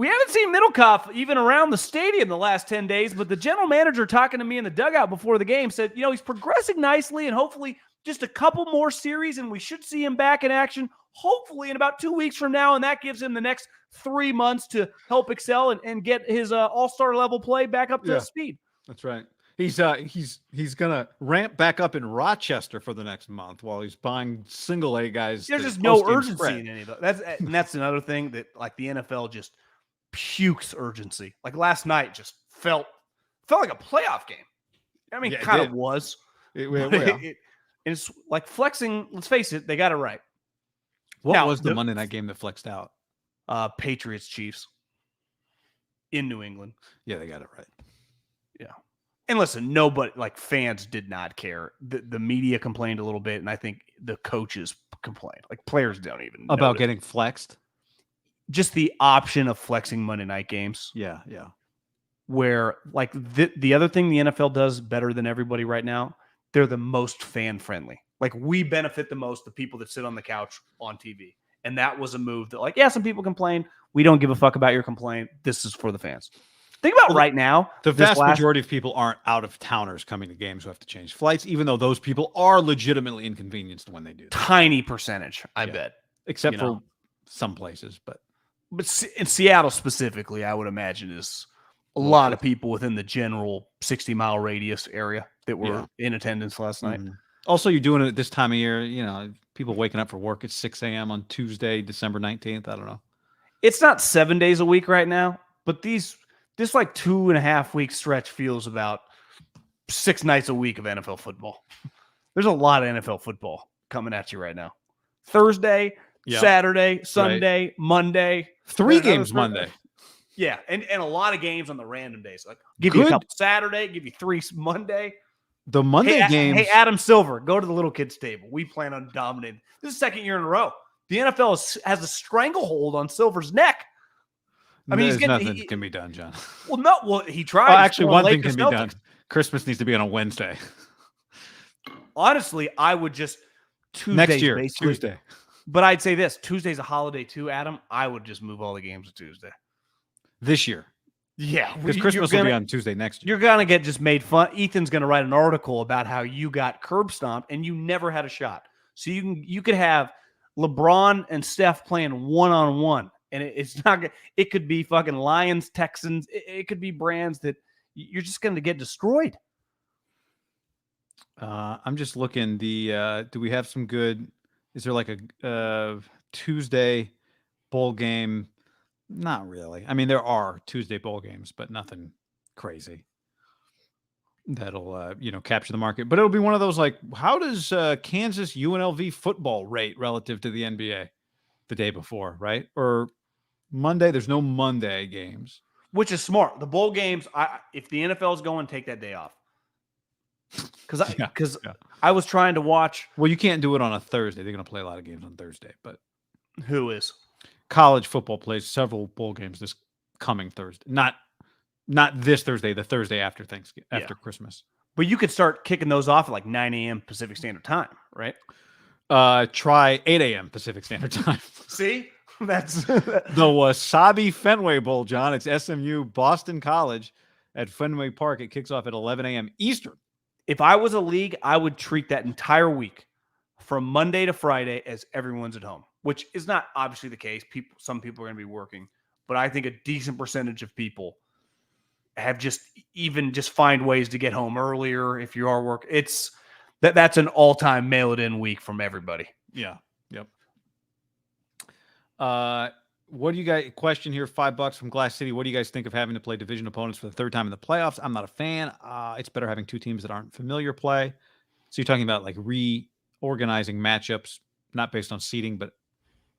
haven't seen MIDDLEKAUFF even around the stadium the last 10 days, but the general manager talking to me in the dugout before the game said, he's progressing nicely and hopefully just a couple more series and we should see him back in action, hopefully in about 2 weeks from now, and that gives him the next 3 months to help excel and get his all-star level play back up to speed. That's right. He's gonna ramp back up in Rochester for the next month while he's buying single A guys. There's just no urgency in any of that. That's another thing that like the NFL just pukes urgency. Like last night just felt like a playoff game. I mean, kind of was. It's like flexing. Let's face it, they got it right. What was the Monday night game that flexed out? Patriots Chiefs in New England. Yeah, they got it right. Yeah. And listen, nobody, like fans did not care. The media complained a little bit, and I think the coaches complained. Like players don't even know about getting flexed. Just the option of flexing Monday night games. Yeah. Where like the other thing the NFL does better than everybody right now, they're the most fan friendly. Like we benefit the most, the people that sit on the couch on TV. And that was a move that like, some people complain. We don't give a fuck about your complaint. This is for the fans. Think about right now. The vast majority of people aren't out-of-towners coming to games who have to change flights, even though those people are legitimately inconvenienced when they do that. Tiny percentage, I bet. Except for some places. But in Seattle specifically, I would imagine is a lot of people within the general 60-mile radius area that were in attendance last night. Mm-hmm. Also, you're doing it at this time of year, people waking up for work at 6 a.m. on Tuesday, December 19th. I don't know. It's not 7 days a week right now, but this like 2.5 week stretch feels about 6 nights a week of NFL football. There's a lot of NFL football coming at you right now. Thursday, Saturday, Sunday, Monday. 3 games Monday. Yeah, and a lot of games on the random days. Like give you a couple Saturday, give you 3 Monday. The Monday games. Hey, Adam Silver, go to the little kids table. We plan on dominating. This is the 2nd year in a row. The NFL has a stranglehold on Silver's neck. I mean, nothing can be done, John. Well, no. Well, he tried. Actually, one thing can be done. Christmas needs to be on a Wednesday. Honestly, I would just Tuesday next year, Tuesday. But I'd say this: Tuesday's a holiday too, Adam. I would just move all the games to Tuesday this year. Yeah, because Christmas will be on Tuesday next year. You're gonna get just made fun. Ethan's gonna write an article about how you got curb stomped and you never had a shot. So you could have LeBron and Steph playing 1-on-1. And it's not. It could be fucking Lions, Texans. It could be brands that you're just going to get destroyed. I'm just looking. Do we have some good? Is there like a Tuesday bowl game? Not really. I mean, there are Tuesday bowl games, but nothing crazy that'll capture the market. But it'll be one of those like, how does Kansas UNLV football rate relative to the NBA the day before, right? Or Monday, there's no Monday games. Which is smart. The bowl games, if the NFL is going, take that day off. Because I was trying to watch. Well, you can't do it on a Thursday. They're going to play a lot of games on Thursday. But who is? College football plays several bowl games this coming Thursday. Not this Thursday, the Thursday after Thanksgiving, after Christmas. But you could start kicking those off at like 9 a.m. Pacific Standard Time, right? Try 8 a.m. Pacific Standard Time. See? That's the Wasabi Fenway Bowl, John. It's SMU Boston College at Fenway Park. It kicks off at 11 a.m. Eastern. If I was a league, I would treat that entire week from Monday to Friday as everyone's at home, which is not obviously the case. Some people are going to be working, but I think a decent percentage of people have just find ways to get home earlier if you are work. That's an all-time mail it in week from everybody. Yeah. Yep. What do you guys question here? $5 from Glass City. What do you guys think of having to play division opponents for the third time in the playoffs? I'm not a fan. It's better having two teams that aren't familiar play. So you're talking about like reorganizing matchups, not based on seeding, but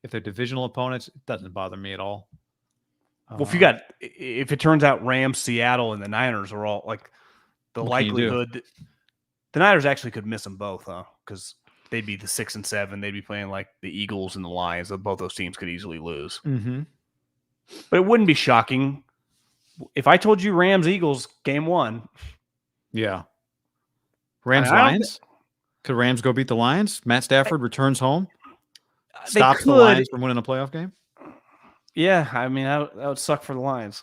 if they're divisional opponents, it doesn't bother me at all. Well, if it turns out Rams, Seattle, and the Niners are all like the likelihood, the Niners actually could miss them both, huh? Because they'd be the 6 and 7. They'd be playing like the Eagles and the Lions. Both those teams could easily lose. Mm-hmm. But it wouldn't be shocking if I told you Rams, Eagles, game 1. Yeah. Rams, Lions? Could Rams go beat the Lions? Matt Stafford returns home? Stops the Lions from winning a playoff game? Yeah, I mean, that would suck for the Lions.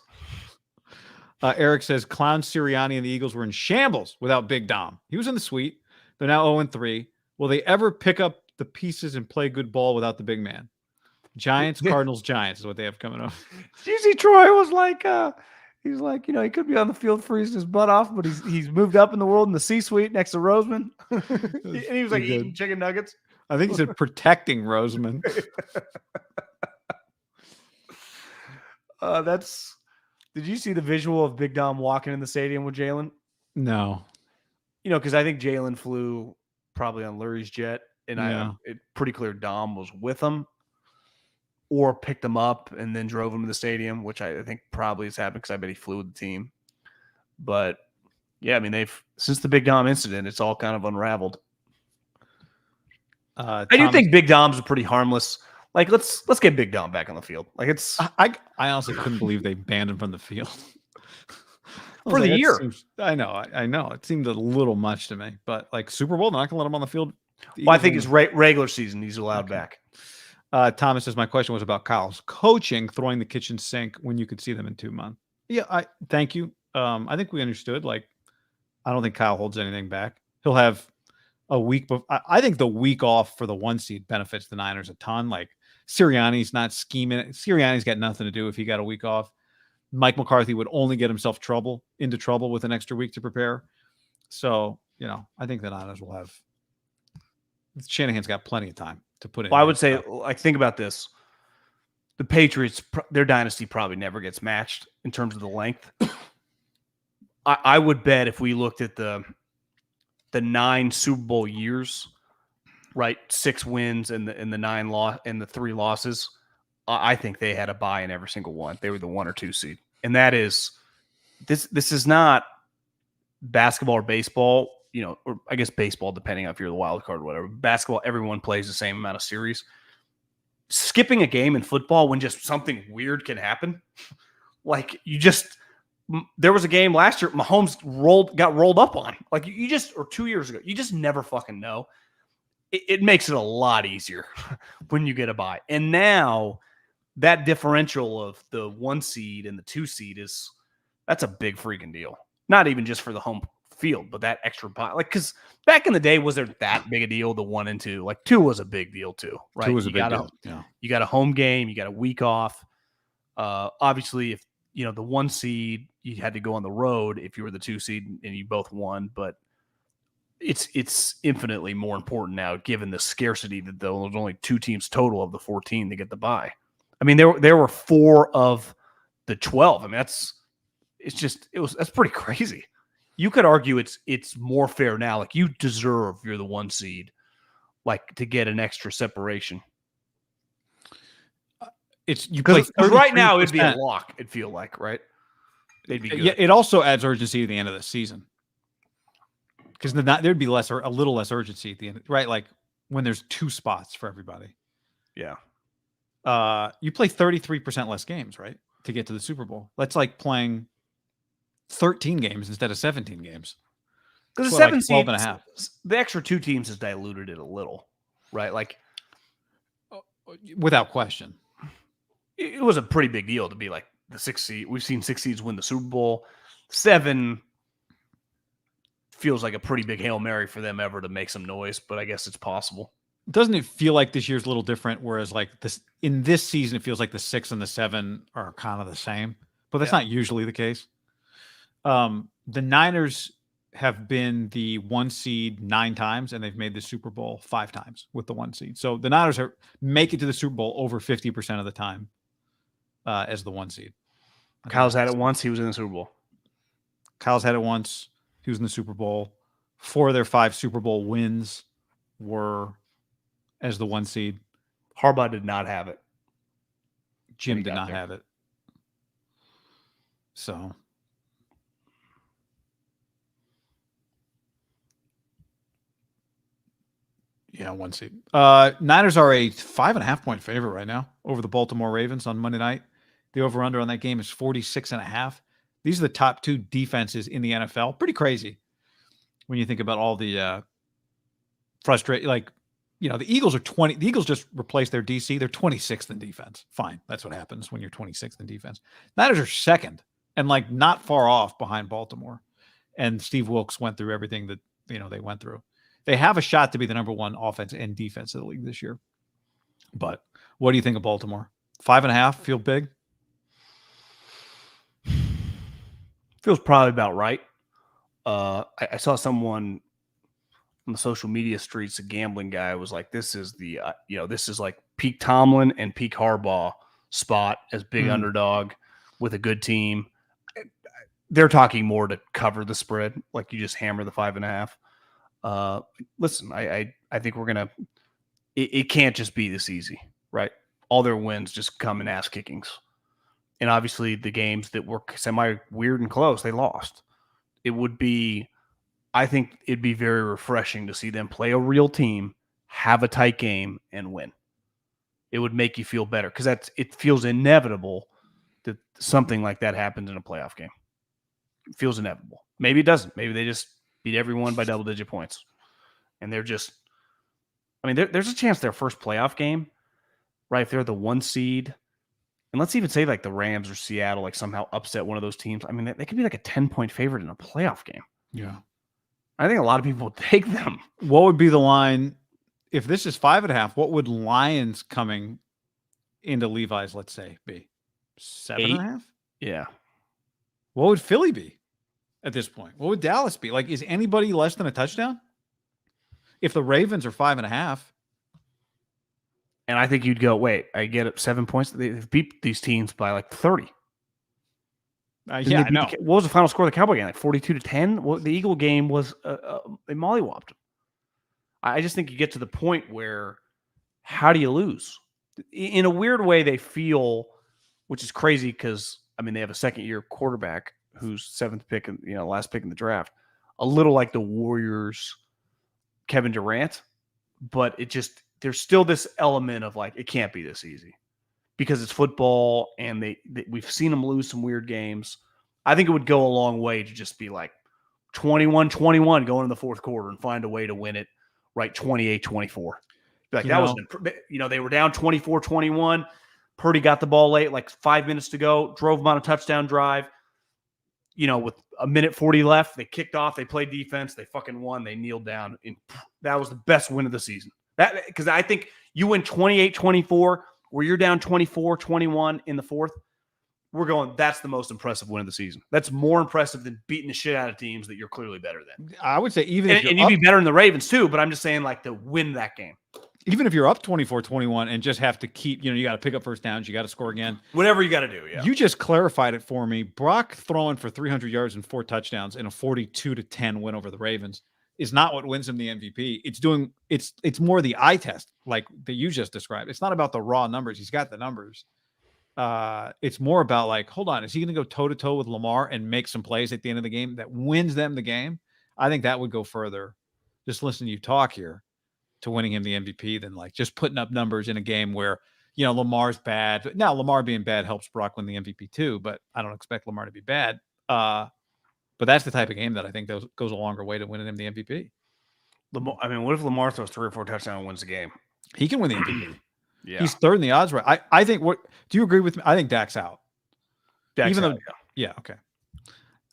Eric says, Clown Sirianni and the Eagles were in shambles without Big Dom. He was in the suite. They're now 0-3. Will they ever pick up the pieces and play good ball without the big man? Giants, Cardinals, Giants is what they have coming up. G.C. Troy was like, he's like, he could be on the field freezing his butt off, but he's moved up in the world in the C-suite next to Roseman. And he was like eating chicken nuggets. I think he said protecting Roseman. Did you see the visual of Big Dom walking in the stadium with Jalen? No. Because I think Jalen flew probably on Lurie's jet, and it's pretty clear Dom was with him or picked him up and then drove him to the stadium, which I think probably has happened because I bet he flew with the team. But yeah, I mean, since the Big Dom incident, it's all kind of unraveled. I do think Big Dom's a pretty harmless. Like, let's get Big Dom back on the field. Like, I honestly couldn't believe they banned him from the field for the year. I know. It seemed a little much to me, but like Super Bowl, they're not gonna let him on the field. Well, I think it's regular season. He's allowed back. Thomas says, my question was about Kyle's coaching, throwing the kitchen sink when you could see them in 2 months. Yeah, thank you. I think we understood. Like, I don't think Kyle holds anything back. He'll have a week. I think the week off for the 1 seed benefits the Niners a ton. Like, Sirianni's not scheming. Sirianni's got nothing to do if he got a week off. Mike McCarthy would only get himself into trouble with an extra week to prepare. So, I think the Niners will have. Shanahan's got plenty of time to put in. Well, I would say, like, think about this. The Patriots, their dynasty probably never gets matched in terms of the length. I would bet if we looked at the 9 Super Bowl years, right, 6 wins and the 9 and the 3 losses, I think they had a bye in every single one. They were the 1 or 2 seed, and that is this is not basketball or baseball. Or I guess baseball, depending on if you're the wild card or whatever. Basketball, everyone plays the same amount of series. Skipping a game in football when just something weird can happen. Like, there was a game last year, Mahomes got rolled up on. Like, or 2 years ago, you just never fucking know. It makes it a lot easier when you get a bye. And now that differential of the 1 seed and the 2 seed that's a big freaking deal. Not even just for the home field, but that extra bye. Like, because back in the day, was there that big a deal? The 1 and 2, like 2 was a big deal too, right? 2 was a big deal. Yeah. You got a home game, you got a week off. Obviously, if the 1 seed, you had to go on the road if you were the 2 seed and you both won, but it's infinitely more important now given the scarcity that there was only 2 teams total of the 14 to get the bye. I mean, there were 4 of the 12. I mean, that's pretty crazy. You could argue it's more fair now. Like, you deserve, you're the 1 seed, like, to get an extra separation. Because right now it'd be a lock. It'd feel like, right? They'd be good. Yeah. It also adds urgency at the end of the season because there'd be a little less urgency at the end, right? Like, when there's 2 spots for everybody. Yeah. You play 33% less games, right, to get to the Super Bowl. That's like playing 13 games instead of 17 games. Because the 7 seed, 12.5. The extra 2 teams has diluted it a little, right? Like, without question, it was a pretty big deal to be like the 6 seed. We've seen 6 seeds win the Super Bowl. 7 feels like a pretty big Hail Mary for them ever to make some noise, but I guess it's possible. Doesn't it feel like this year's a little different? Whereas, like, in this season, it feels like the 6 and the 7 are kind of the same, but that's not usually the case. The Niners have been the 1 seed 9 times, and they've made the Super Bowl 5 times with the 1 seed. So the Niners make it to the Super Bowl over 50% of the time as the 1 seed. Kyle's had it once. He was in the Super Bowl. Kyle's had it once. He was in the Super Bowl. 4 of their 5 Super Bowl wins were as the 1 seed. Harbaugh did not have it. Jim did not have it. So, yeah, 1 seed. Niners are a 5.5 point favorite right now over the Baltimore Ravens on Monday night. The over-under on that game is 46.5. These are the top 2 defenses in the NFL. Pretty crazy when you think about all the the Eagles are 20. The Eagles just replaced their DC. They're 26th in defense. Fine. That's what happens when you're 26th in defense. Niners are second and not far off behind Baltimore. And Steve Wilkes went through everything that, they went through. They have a shot to be the number 1 offense and defense of the league this year. But what do you think of Baltimore? 5.5 feel big? Feels probably about right. I saw someone on the social media streets, a gambling guy, was like, this is this is like peak Tomlin and peak Harbaugh spot as big underdog with a good team. They're talking more to cover the spread. Like, you just hammer the 5.5. Listen, I think we're going to, it can't just be this easy, right? All their wins just come in ass kickings. And obviously the games that were semi weird and close, they lost. I think it'd be very refreshing to see them play a real team, have a tight game, and win. It would make you feel better because it feels inevitable that something like that happens in a playoff game. It feels inevitable. Maybe it doesn't. Maybe they just beat everyone by double-digit points. And they're just – there's a chance their first playoff game, right, if they're the 1 seed, and let's even say the Rams or Seattle somehow upset one of those teams. They could be a 10-point favorite in a playoff game. Yeah. I think a lot of people would take them. What would be the line if this is 5.5? What would Lions coming into Levi's, let's say, be 7.5? Yeah. What would Philly be at this point? What would Dallas be? Is anybody less than a touchdown? If the Ravens are 5.5, and I think you'd go, wait, I get it 7 points. They've beat these teams by 30. Yeah, I know. What was the final score of the Cowboy game? 42-10? Well, the Eagle game was they mollywopped them. I just think you get to the point where how do you lose? In a weird way, they feel, which is crazy because, they have a second-year quarterback who's 7th pick, and last pick in the draft, a little like the Warriors, Kevin Durant, but there's still this element of it can't be this easy. Because it's football, and we've seen them lose some weird games. I think it would go a long way to just be 21-21 going in the fourth quarter and find a way to win it, right? 28-24. They were down 24-21. Purdy got the ball late, 5 minutes to go, drove them on a touchdown drive. With a minute 40 left, they kicked off, they played defense, they fucking won, they kneeled down. And that was the best win of the season. Because I think you win 28-24, where you're down 24-21 in the fourth, we're going, that's the most impressive win of the season. That's more impressive than beating the shit out of teams that you're clearly better than. I would say if you'd be better than the Ravens too, but I'm just saying to win that game. Even if you're up 24-21 and just have to keep, you got to pick up first downs, you got to score again. Whatever you got to do, yeah. You just clarified it for me. Brock throwing for 300 yards and 4 touchdowns in a 42-10 win over the Ravens is not what wins him the MVP. It's more the eye test that you just described. It's not about the raw numbers. He's got the numbers. It's more about hold on, is he going to go toe to toe with Lamar and make some plays at the end of the game that wins them the game? I think that would go further. Just listen to you talk here to winning him the MVP than just putting up numbers in a game where, Lamar's bad. Now Lamar being bad helps Brock win the MVP too, but I don't expect Lamar to be bad. But that's the type of game that I think goes a longer way to winning him the MVP. What if Lamar throws 3 or 4 touchdowns and wins the game? He can win the MVP. Yeah. He's third in the odds right. I think do you agree with me? I think Dak's out. Yeah, okay.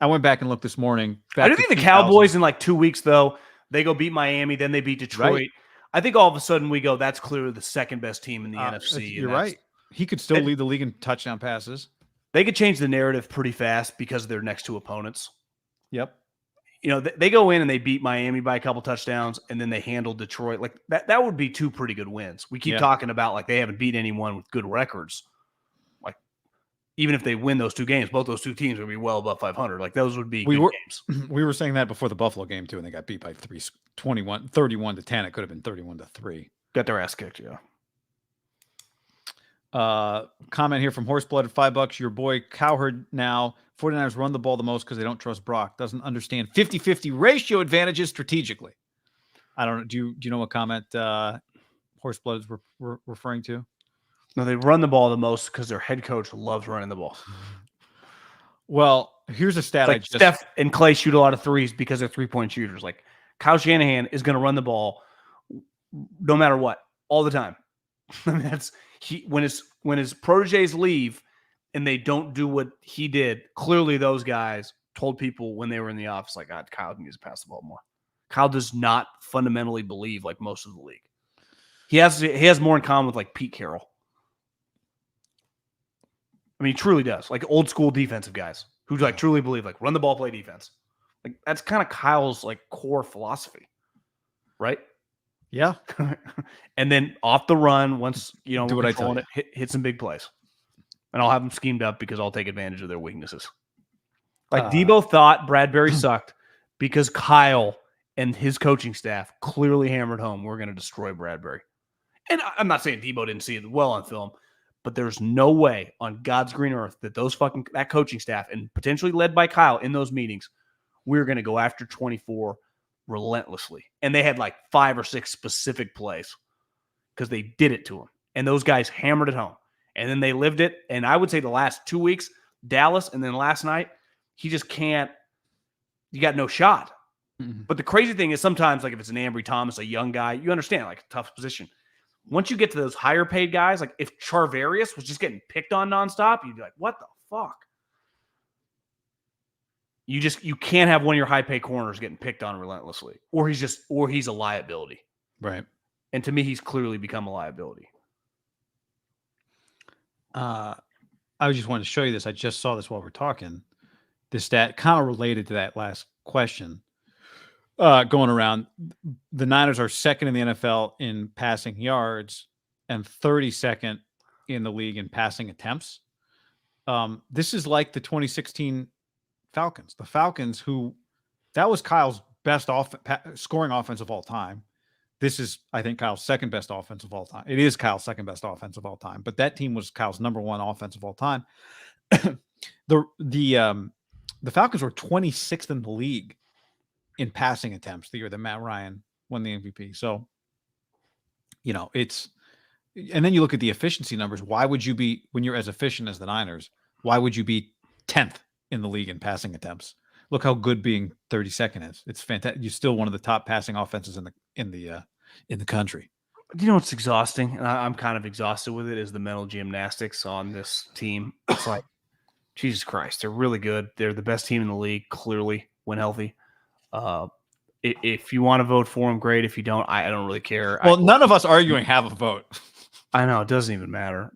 I went back and looked this morning. I do think the Cowboys in 2 weeks, though, they go beat Miami, then they beat Detroit. Right. I think all of a sudden we go, that's clearly the second best team in the NFC. You're right. He could still lead the league in touchdown passes. they could change the narrative pretty fast because of their next two opponents. Yep. They go in and they beat Miami by a couple touchdowns, and then they handle Detroit. Like that would be two pretty good wins. We keep talking about like they haven't beat anyone with good records. Like even if they win those two games, both those two teams would be well above 500. Like those would be good games. We were saying that before the Buffalo game too, and they got beat by 31 to 10. It could have been 31 to 3. Got their ass kicked, yeah. Comment here from Horseblood at $5. Your boy Cowherd now. 49ers run the ball the most because they don't trust Brock. Doesn't understand 50-50 ratio advantages strategically. I don't know. Do you know what comment Horseblood is referring to? No, they run the ball the most because their head coach loves running the ball. Well, here's a stat. Like Steph and Clay shoot a lot of threes because they're 3-point shooters. Like Kyle Shanahan is going to run the ball no matter what, all the time. I mean, when his proteges leave and they don't do what he did, clearly those guys told people when they were in the office, like, God, Kyle needs to pass the ball more. Kyle does not fundamentally believe like most of the league. He has more in common with like Pete Carroll. I mean, he truly does. Like old school defensive guys who like truly believe like run the ball, play defense. Like that's kind of Kyle's like core philosophy, right? Yeah. And then off the run, once do what I tell you. hit some big plays. And I'll have them schemed up because I'll take advantage of their weaknesses. Like Debo thought Bradbury sucked because Kyle and his coaching staff clearly hammered home we're going to destroy Bradbury. And I'm not saying Debo didn't see it well on film, but there's no way on God's green earth that that coaching staff and potentially led by Kyle in those meetings, we're going to go after 24 relentlessly. And they had like 5 or 6 specific plays because they did it to him. And those guys hammered it home. And then they lived it. And I would say the last 2 weeks, Dallas, and then last night, he just can't. You got no shot. Mm-hmm. But the crazy thing is sometimes, like if it's an Ambry Thomas, a young guy, you understand, like a tough position. Once you get to those higher paid guys, like if Charvarius was just getting picked on nonstop, you'd be like, what the fuck? You can't have one of your high paid corners getting picked on relentlessly, or he's a liability. Right. And to me, he's clearly become a liability. I just wanted to show you this. I just saw this while we're talking. This stat kind of related to that last question. Going around, the Niners are second in the NFL in passing yards and 32nd in the league in passing attempts. This is like the 2016 Falcons. The Falcons, that was Kyle's best scoring offense of all time. This is, I think, Kyle's second best offense of all time. It is Kyle's second best offense of all time, but that team was Kyle's number one offense of all time. The Falcons were 26th in the league in passing attempts the year that Matt Ryan won the MVP. So, and then you look at the efficiency numbers. Why would you be, when you're as efficient as the Niners, why would you be 10th in the league in passing attempts? Look how good being 32nd is. It's fantastic. You're still one of the top passing offenses in the country. You know what's exhausting? And I'm kind of exhausted with it, is the mental gymnastics on this team. It's like, Jesus Christ, they're really good. They're the best team in the league, clearly, when healthy. If you want to vote for them, great. If you don't, I don't really care. Well, none of us arguing have a vote. I know. It doesn't even matter.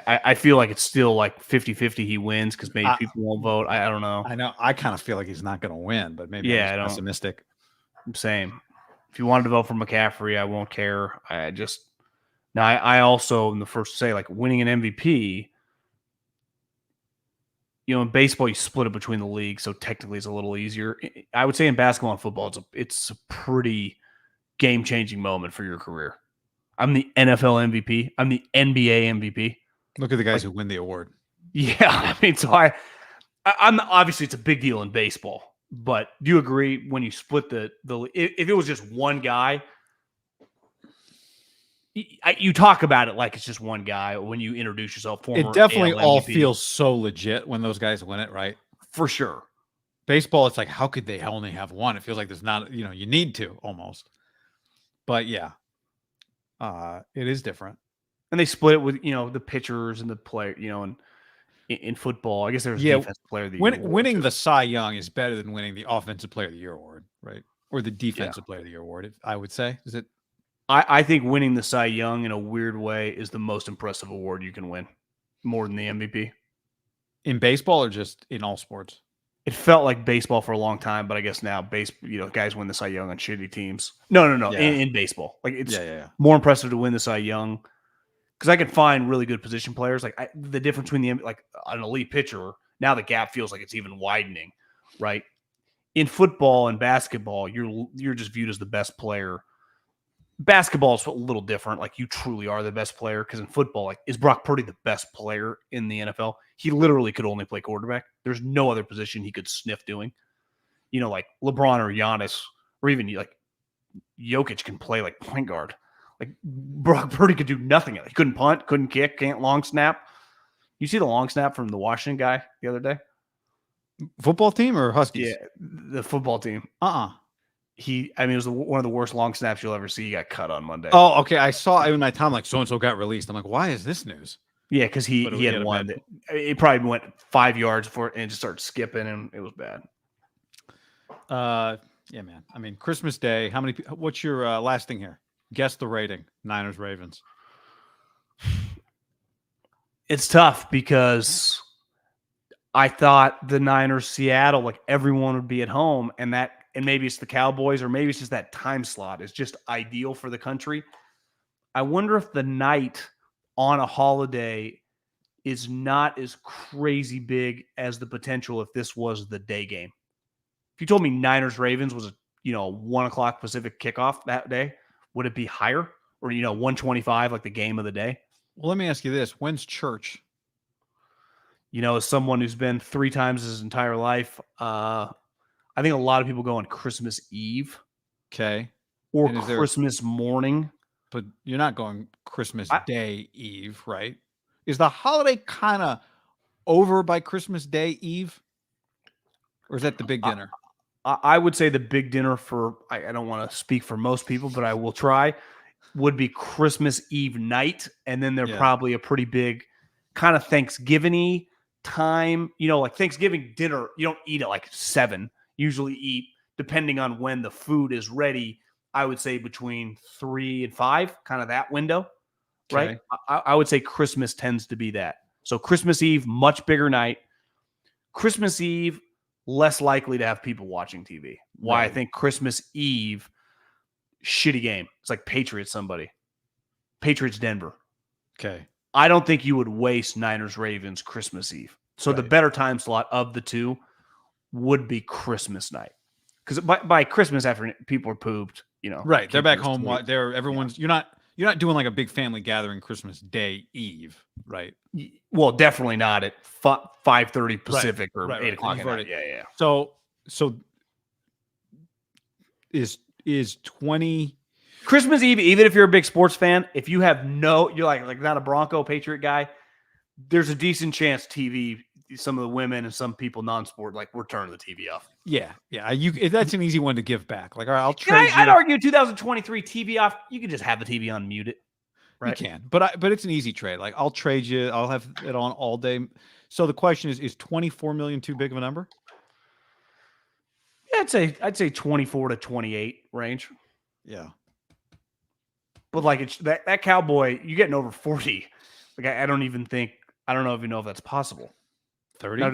I feel like it's still like 50-50 he wins because maybe people won't vote. I don't know. I know. I kind of feel like he's not going to win, but maybe I'm pessimistic. Same. If you wanted to vote for McCaffrey, I won't care. I also am the first to say, like, winning an MVP, in baseball, you split it between the leagues, so technically it's a little easier. I would say in basketball and football, it's a pretty game-changing moment for your career. I'm the NFL MVP. I'm the NBA MVP. Look at the guys who win the award. Yeah, I mean, so I'm obviously it's a big deal in baseball, but do you agree when you split the if it was just one guy, you talk about it like it's just one guy when you introduce yourself. It definitely all feels so legit when those guys win it, right? For sure. Baseball, it's like, how could they only have one? It feels like there's not, you need to almost. But yeah, it is different. And they split it with, the pitchers and the player, and in football, I guess there's defensive player of the year. Winning the Cy Young is better than winning the offensive player of the year award, right? Or the defensive player of the year award, I would say. Is it? I think winning the Cy Young in a weird way is the most impressive award you can win, more than the MVP. In baseball or just in all sports? It felt like baseball for a long time, but I guess now guys win the Cy Young on shitty teams. No. Yeah. In baseball, like it's Yeah. more impressive to win the Cy Young because I can find really good position players. Like the difference between like an elite pitcher, now the gap feels like it's even widening, right? In football and basketball, you're just viewed as the best player. Basketball is a little different. Like you truly are the best player because in football, like is Brock Purdy the best player in the NFL? He literally could only play quarterback. There's no other position he could sniff doing. Like LeBron or Giannis or even like Jokic can play like point guard. Like Brock Purdy could do nothing. He couldn't punt, couldn't kick, can't long snap. You see the long snap from the Washington guy the other day? Football team or Huskies? Yeah, the football team. It was one of the worst long snaps you'll ever see. He got cut on Monday. Oh, okay. I saw it in my time, like so-and-so got released. I'm like, why is this news? Yeah, because he had one that it probably went 5 yards for it and just started skipping, and it was bad. Yeah, man. I mean, Christmas Day. What's your last thing here? Guess the rating. Niners, Ravens. It's tough because I thought the Niners, Seattle, like everyone would be at home, and maybe it's the Cowboys, or maybe it's just that time slot is just ideal for the country. I wonder if the night on a holiday is not as crazy big as the potential if this was the day game. If you told me Niners Ravens was a 1 o'clock Pacific kickoff that day, would it be higher or 125 like the game of the day? Well, let me ask you this: when's church? As someone who's been 3 times his entire life, I think a lot of people go on Christmas Eve, okay, or Christmas morning. But you're not going Christmas Day Eve, right? Is the holiday kind of over by Christmas Day Eve? Or is that the big dinner? I would say the big dinner I don't want to speak for most people, but I will try, would be Christmas Eve night. And then they're probably a pretty big kind of Thanksgiving-y time. Like Thanksgiving dinner, you don't eat at like 7. Usually eat, depending on when the food is ready, I would say between 3 and 5, kind of that window, right? I would say Christmas tends to be that. So Christmas Eve, much bigger night. Christmas Eve, less likely to have people watching TV. Why? Right. I think Christmas Eve, shitty game. It's like Patriots Patriots Denver. Okay. I don't think you would waste Niners Ravens Christmas Eve. So the better time slot of the two would be Christmas night. Because by Christmas afternoon, people are pooped. Right. They're back home. Everyone's you're not doing like a big family gathering Christmas Day Eve, right? Well, definitely not at 5:30 Pacific or 8 o'clock at night. Yeah. So is 20 Christmas Eve, even if you're a big sports fan, if you have you're like not a Bronco Patriot guy, there's a decent chance TV, some of the women and some people non-sport, like we're turning the TV off. Yeah. That's an easy one to give back. Like, all right, I'll trade you. I'd argue 2023 TV off. You can just have the TV on mute it. Right? You can, but it's an easy trade. Like I'll trade you. I'll have it on all day. So the question is 24 million too big of a number? Yeah, I'd say 24 to 28 range. Yeah. But like it's that Cowboy, you're getting over 40. Like I don't even know if that's possible. 30. Now,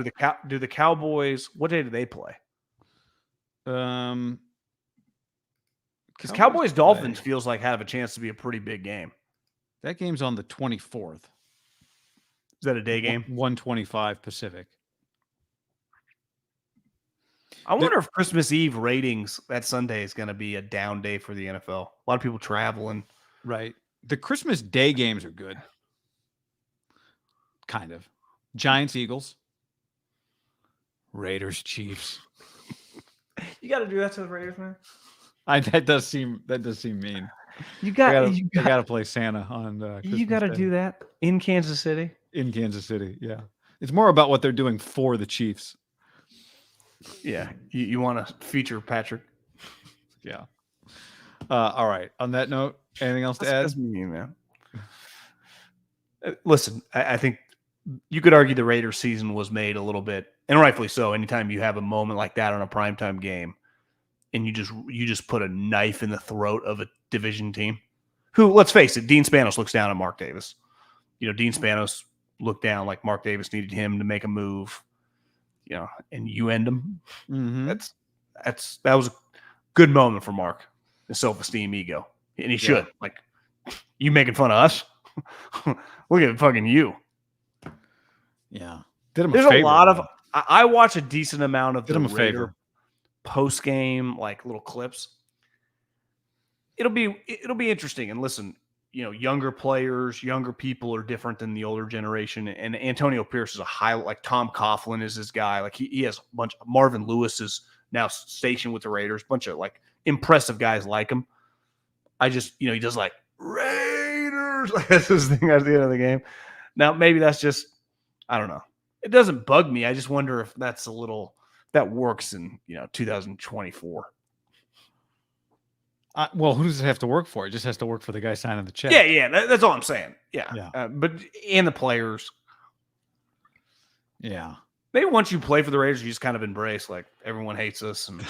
do the Cowboys? What day do they play? Because Cowboys Dolphins feels like have a chance to be a pretty big game. That game's on the 24th. Is that a day game? 1:25 Pacific. I wonder if Christmas Eve ratings that Sunday is going to be a down day for the NFL. A lot of people traveling. Right. The Christmas Day games are good. Kind of. Giants, Eagles. Raiders, Chiefs. You got to do that to the Raiders, man. That does seem mean. You got to play Santa on. Christmas you got to Day. do that in Kansas City. In Kansas City, yeah. It's more about what they're doing for the Chiefs. Yeah, you want to feature Patrick? Yeah. All right. On that note, anything else to add? That's mean, man. Listen, I think you could argue the Raiders season was made a little bit, and rightfully so. Anytime you have a moment like that on a primetime game, and you just put a knife in the throat of a division team, who, let's face it, Dean Spanos looks down at Mark Davis. Dean Spanos look down like Mark Davis needed him to make a move, and you end him. Mm-hmm. That was a good moment for Mark. The self-esteem, ego, and he should. Like, you making fun of us? Look at fucking you. Yeah, did him There's a favor. A lot of. I watch a decent amount of did the him a Raider favor. Post game, like little clips. It'll be interesting. And listen, younger players, younger people are different than the older generation. And Antonio Pierce is like Tom Coughlin is his guy. Like he has a bunch. Marvin Lewis is now stationed with the Raiders. Bunch of like impressive guys like him. I just, he does like Raiders. Like that's his thing at the end of the game. Now maybe that's just, I don't know. It doesn't bug me. I just wonder if that works in 2024. Well, who does it have to work for? It just has to work for the guy signing the check. Yeah. That's all I'm saying. Yeah. But and the players. Yeah. Maybe once you play for the Raiders, you just kind of embrace like everyone hates us and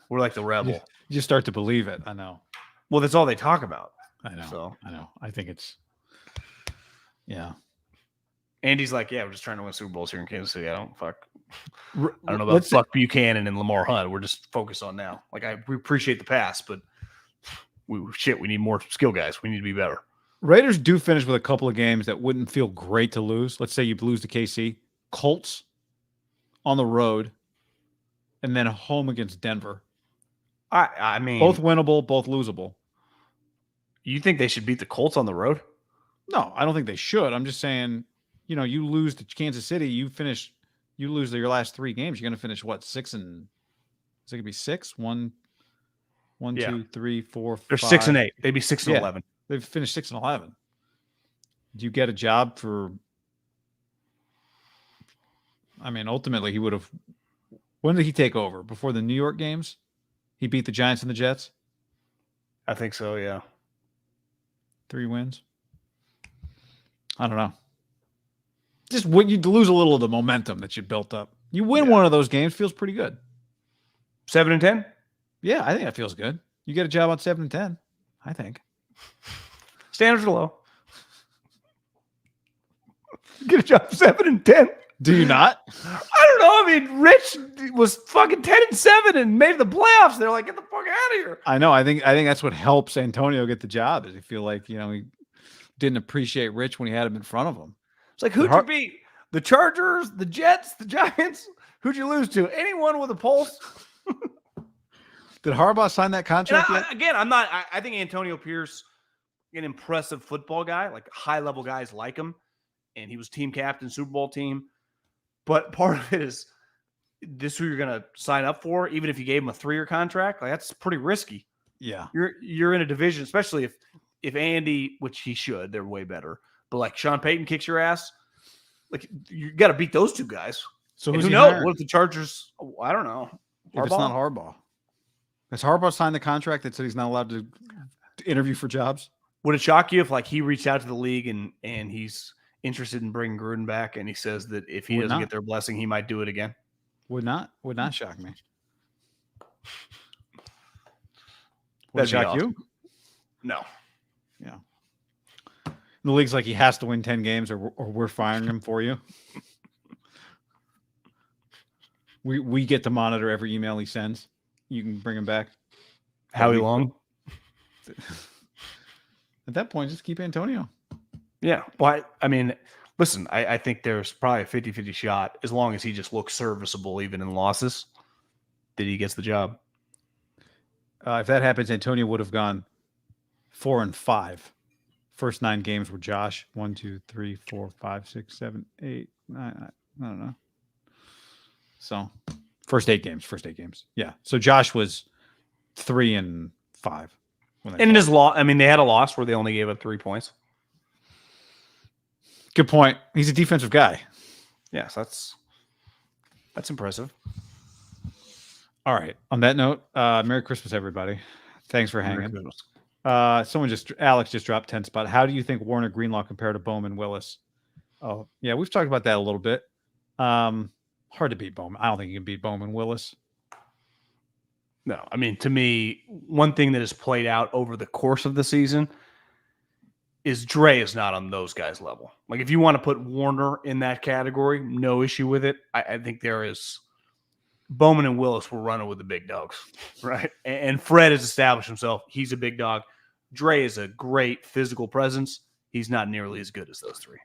we're like the rebel. You start to believe it. I know. Well, that's all they talk about. I know. So I know. I think it's. Yeah. Andy's like, yeah, we're just trying to win Super Bowls here in Kansas City. I don't know about Buck Buchanan and Lamar Hunt. We're just focused on now. Like we appreciate the past, but we need more skill guys. We need to be better. Raiders do finish with a couple of games that wouldn't feel great to lose. Let's say you lose to KC, Colts on the road, and then home against Denver. I mean, both winnable, both losable. You think they should beat the Colts on the road? No, I don't think they should. I'm just saying, you lose to Kansas City, you lose your last 3 games. You're going to finish what, 6 and? Is it going to be 6? 1, 2, 3, 4, 5. They're 6 and 8. They'd be 6 and 11. They've finished 6 and 11. Do you get a job for? I mean, ultimately, he would have. When did he take over? Before the New York games? He beat the Giants and the Jets? I think so, yeah. 3 wins? I don't know. Just when you lose a little of the momentum that you built up. You win one of those games, feels pretty good. 7 and 10? Yeah, I think that feels good. You get a job on 7 and 10, I think. Standards are low. Get a job 7 and 10. Do you not? I don't know. I mean, Rich was fucking 10 and 7 and made the playoffs. They're like, get the fuck out of here. I know. I think that's what helps Antonio get the job. Is he feel like he didn't appreciate Rich when he had him in front of him. It's like, who'd you beat? The Chargers, the Jets, the Giants? Who'd you lose to? Anyone with a pulse? Did Harbaugh sign that contract yet? Again, I'm not. I think Antonio Pierce, an impressive football guy, like high-level guys like him, and he was team captain, Super Bowl team. But part of it is this who you're going to sign up for, even if you gave him a 3-year contract. Like that's pretty risky. Yeah, you're in a division, especially if Andy, which he should, they're way better. But like Sean Payton kicks your ass, like you got to beat those 2 guys. So who knows? What if the Chargers? I don't know. If it's not Harbaugh. Has Harbaugh signed the contract that said he's not allowed to interview for jobs? Would it shock you if like he reached out to the league and he's interested in bringing Gruden back, and he says that if he doesn't get their blessing, he might do it again? Would not shock me. Would it shock awesome. you? No. Yeah. The league's like he has to win 10 games or we're firing him for you. We get to monitor every email he sends. You can bring him back. Howie Long? At that point, just keep Antonio. Yeah. Well, I mean, listen, I think there's probably a 50-50 shot, as long as he just looks serviceable even in losses, that he gets the job. If that happens, Antonio would have gone 4 and 5. First 9 games were Josh. 1, 2, 3, 4, 5, 6, 7, 8, 9. I don't know. So first 8 games. Yeah. So Josh was 3 and 5. And in his loss, I mean, they had a loss where they only gave up 3 points. Good point. He's a defensive guy. Yes, that's impressive. All right. On that note, Merry Christmas, everybody. Thanks for hanging. Alex just dropped 10 spot. How do you think Warner Greenlaw compared to Bowman Willis? Oh, yeah, we've talked about that a little bit. Hard to beat Bowman. I don't think you can beat Bowman Willis. No, I mean, to me, one thing that has played out over the course of the season is Dre is not on those guys' level. Like if you want to put Warner in that category, no issue with it. I think there is Bowman and Willis were running with the big dogs, right? And Fred has established himself. He's a big dog. Dre is a great physical presence. He's not nearly as good as those three.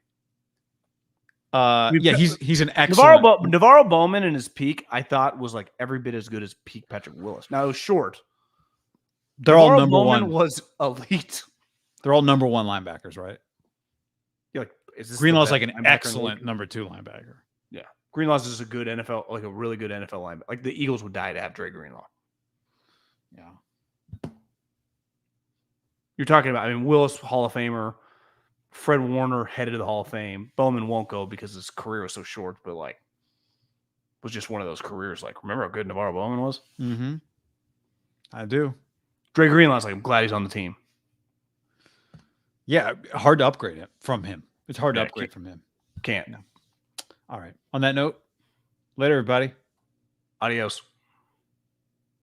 Yeah, he's an excellent. Navarro Bowman in his peak, I thought, was like every bit as good as peak Patrick Willis. Now it was short. They're all number Bowman one. Was elite. They're all number one linebackers, right? You're like, is this Greenlaw's like an excellent number two linebacker. Yeah, Greenlaw's just a good NFL, like a really good NFL linebacker. Like the Eagles would die to have Dre Greenlaw. Yeah. You're talking about, I mean, Willis, Hall of Famer. Fred Warner headed to the Hall of Fame. Bowman won't go because his career was so short, but like was just one of those careers. Like, remember how good Navarro Bowman was? Mm-hmm. I do. Dre Greenlaw's like, I'm glad he's on the team. Yeah, hard to upgrade it from him. It's hard to upgrade from him. Can't. All right. On that note, later, everybody. Adios.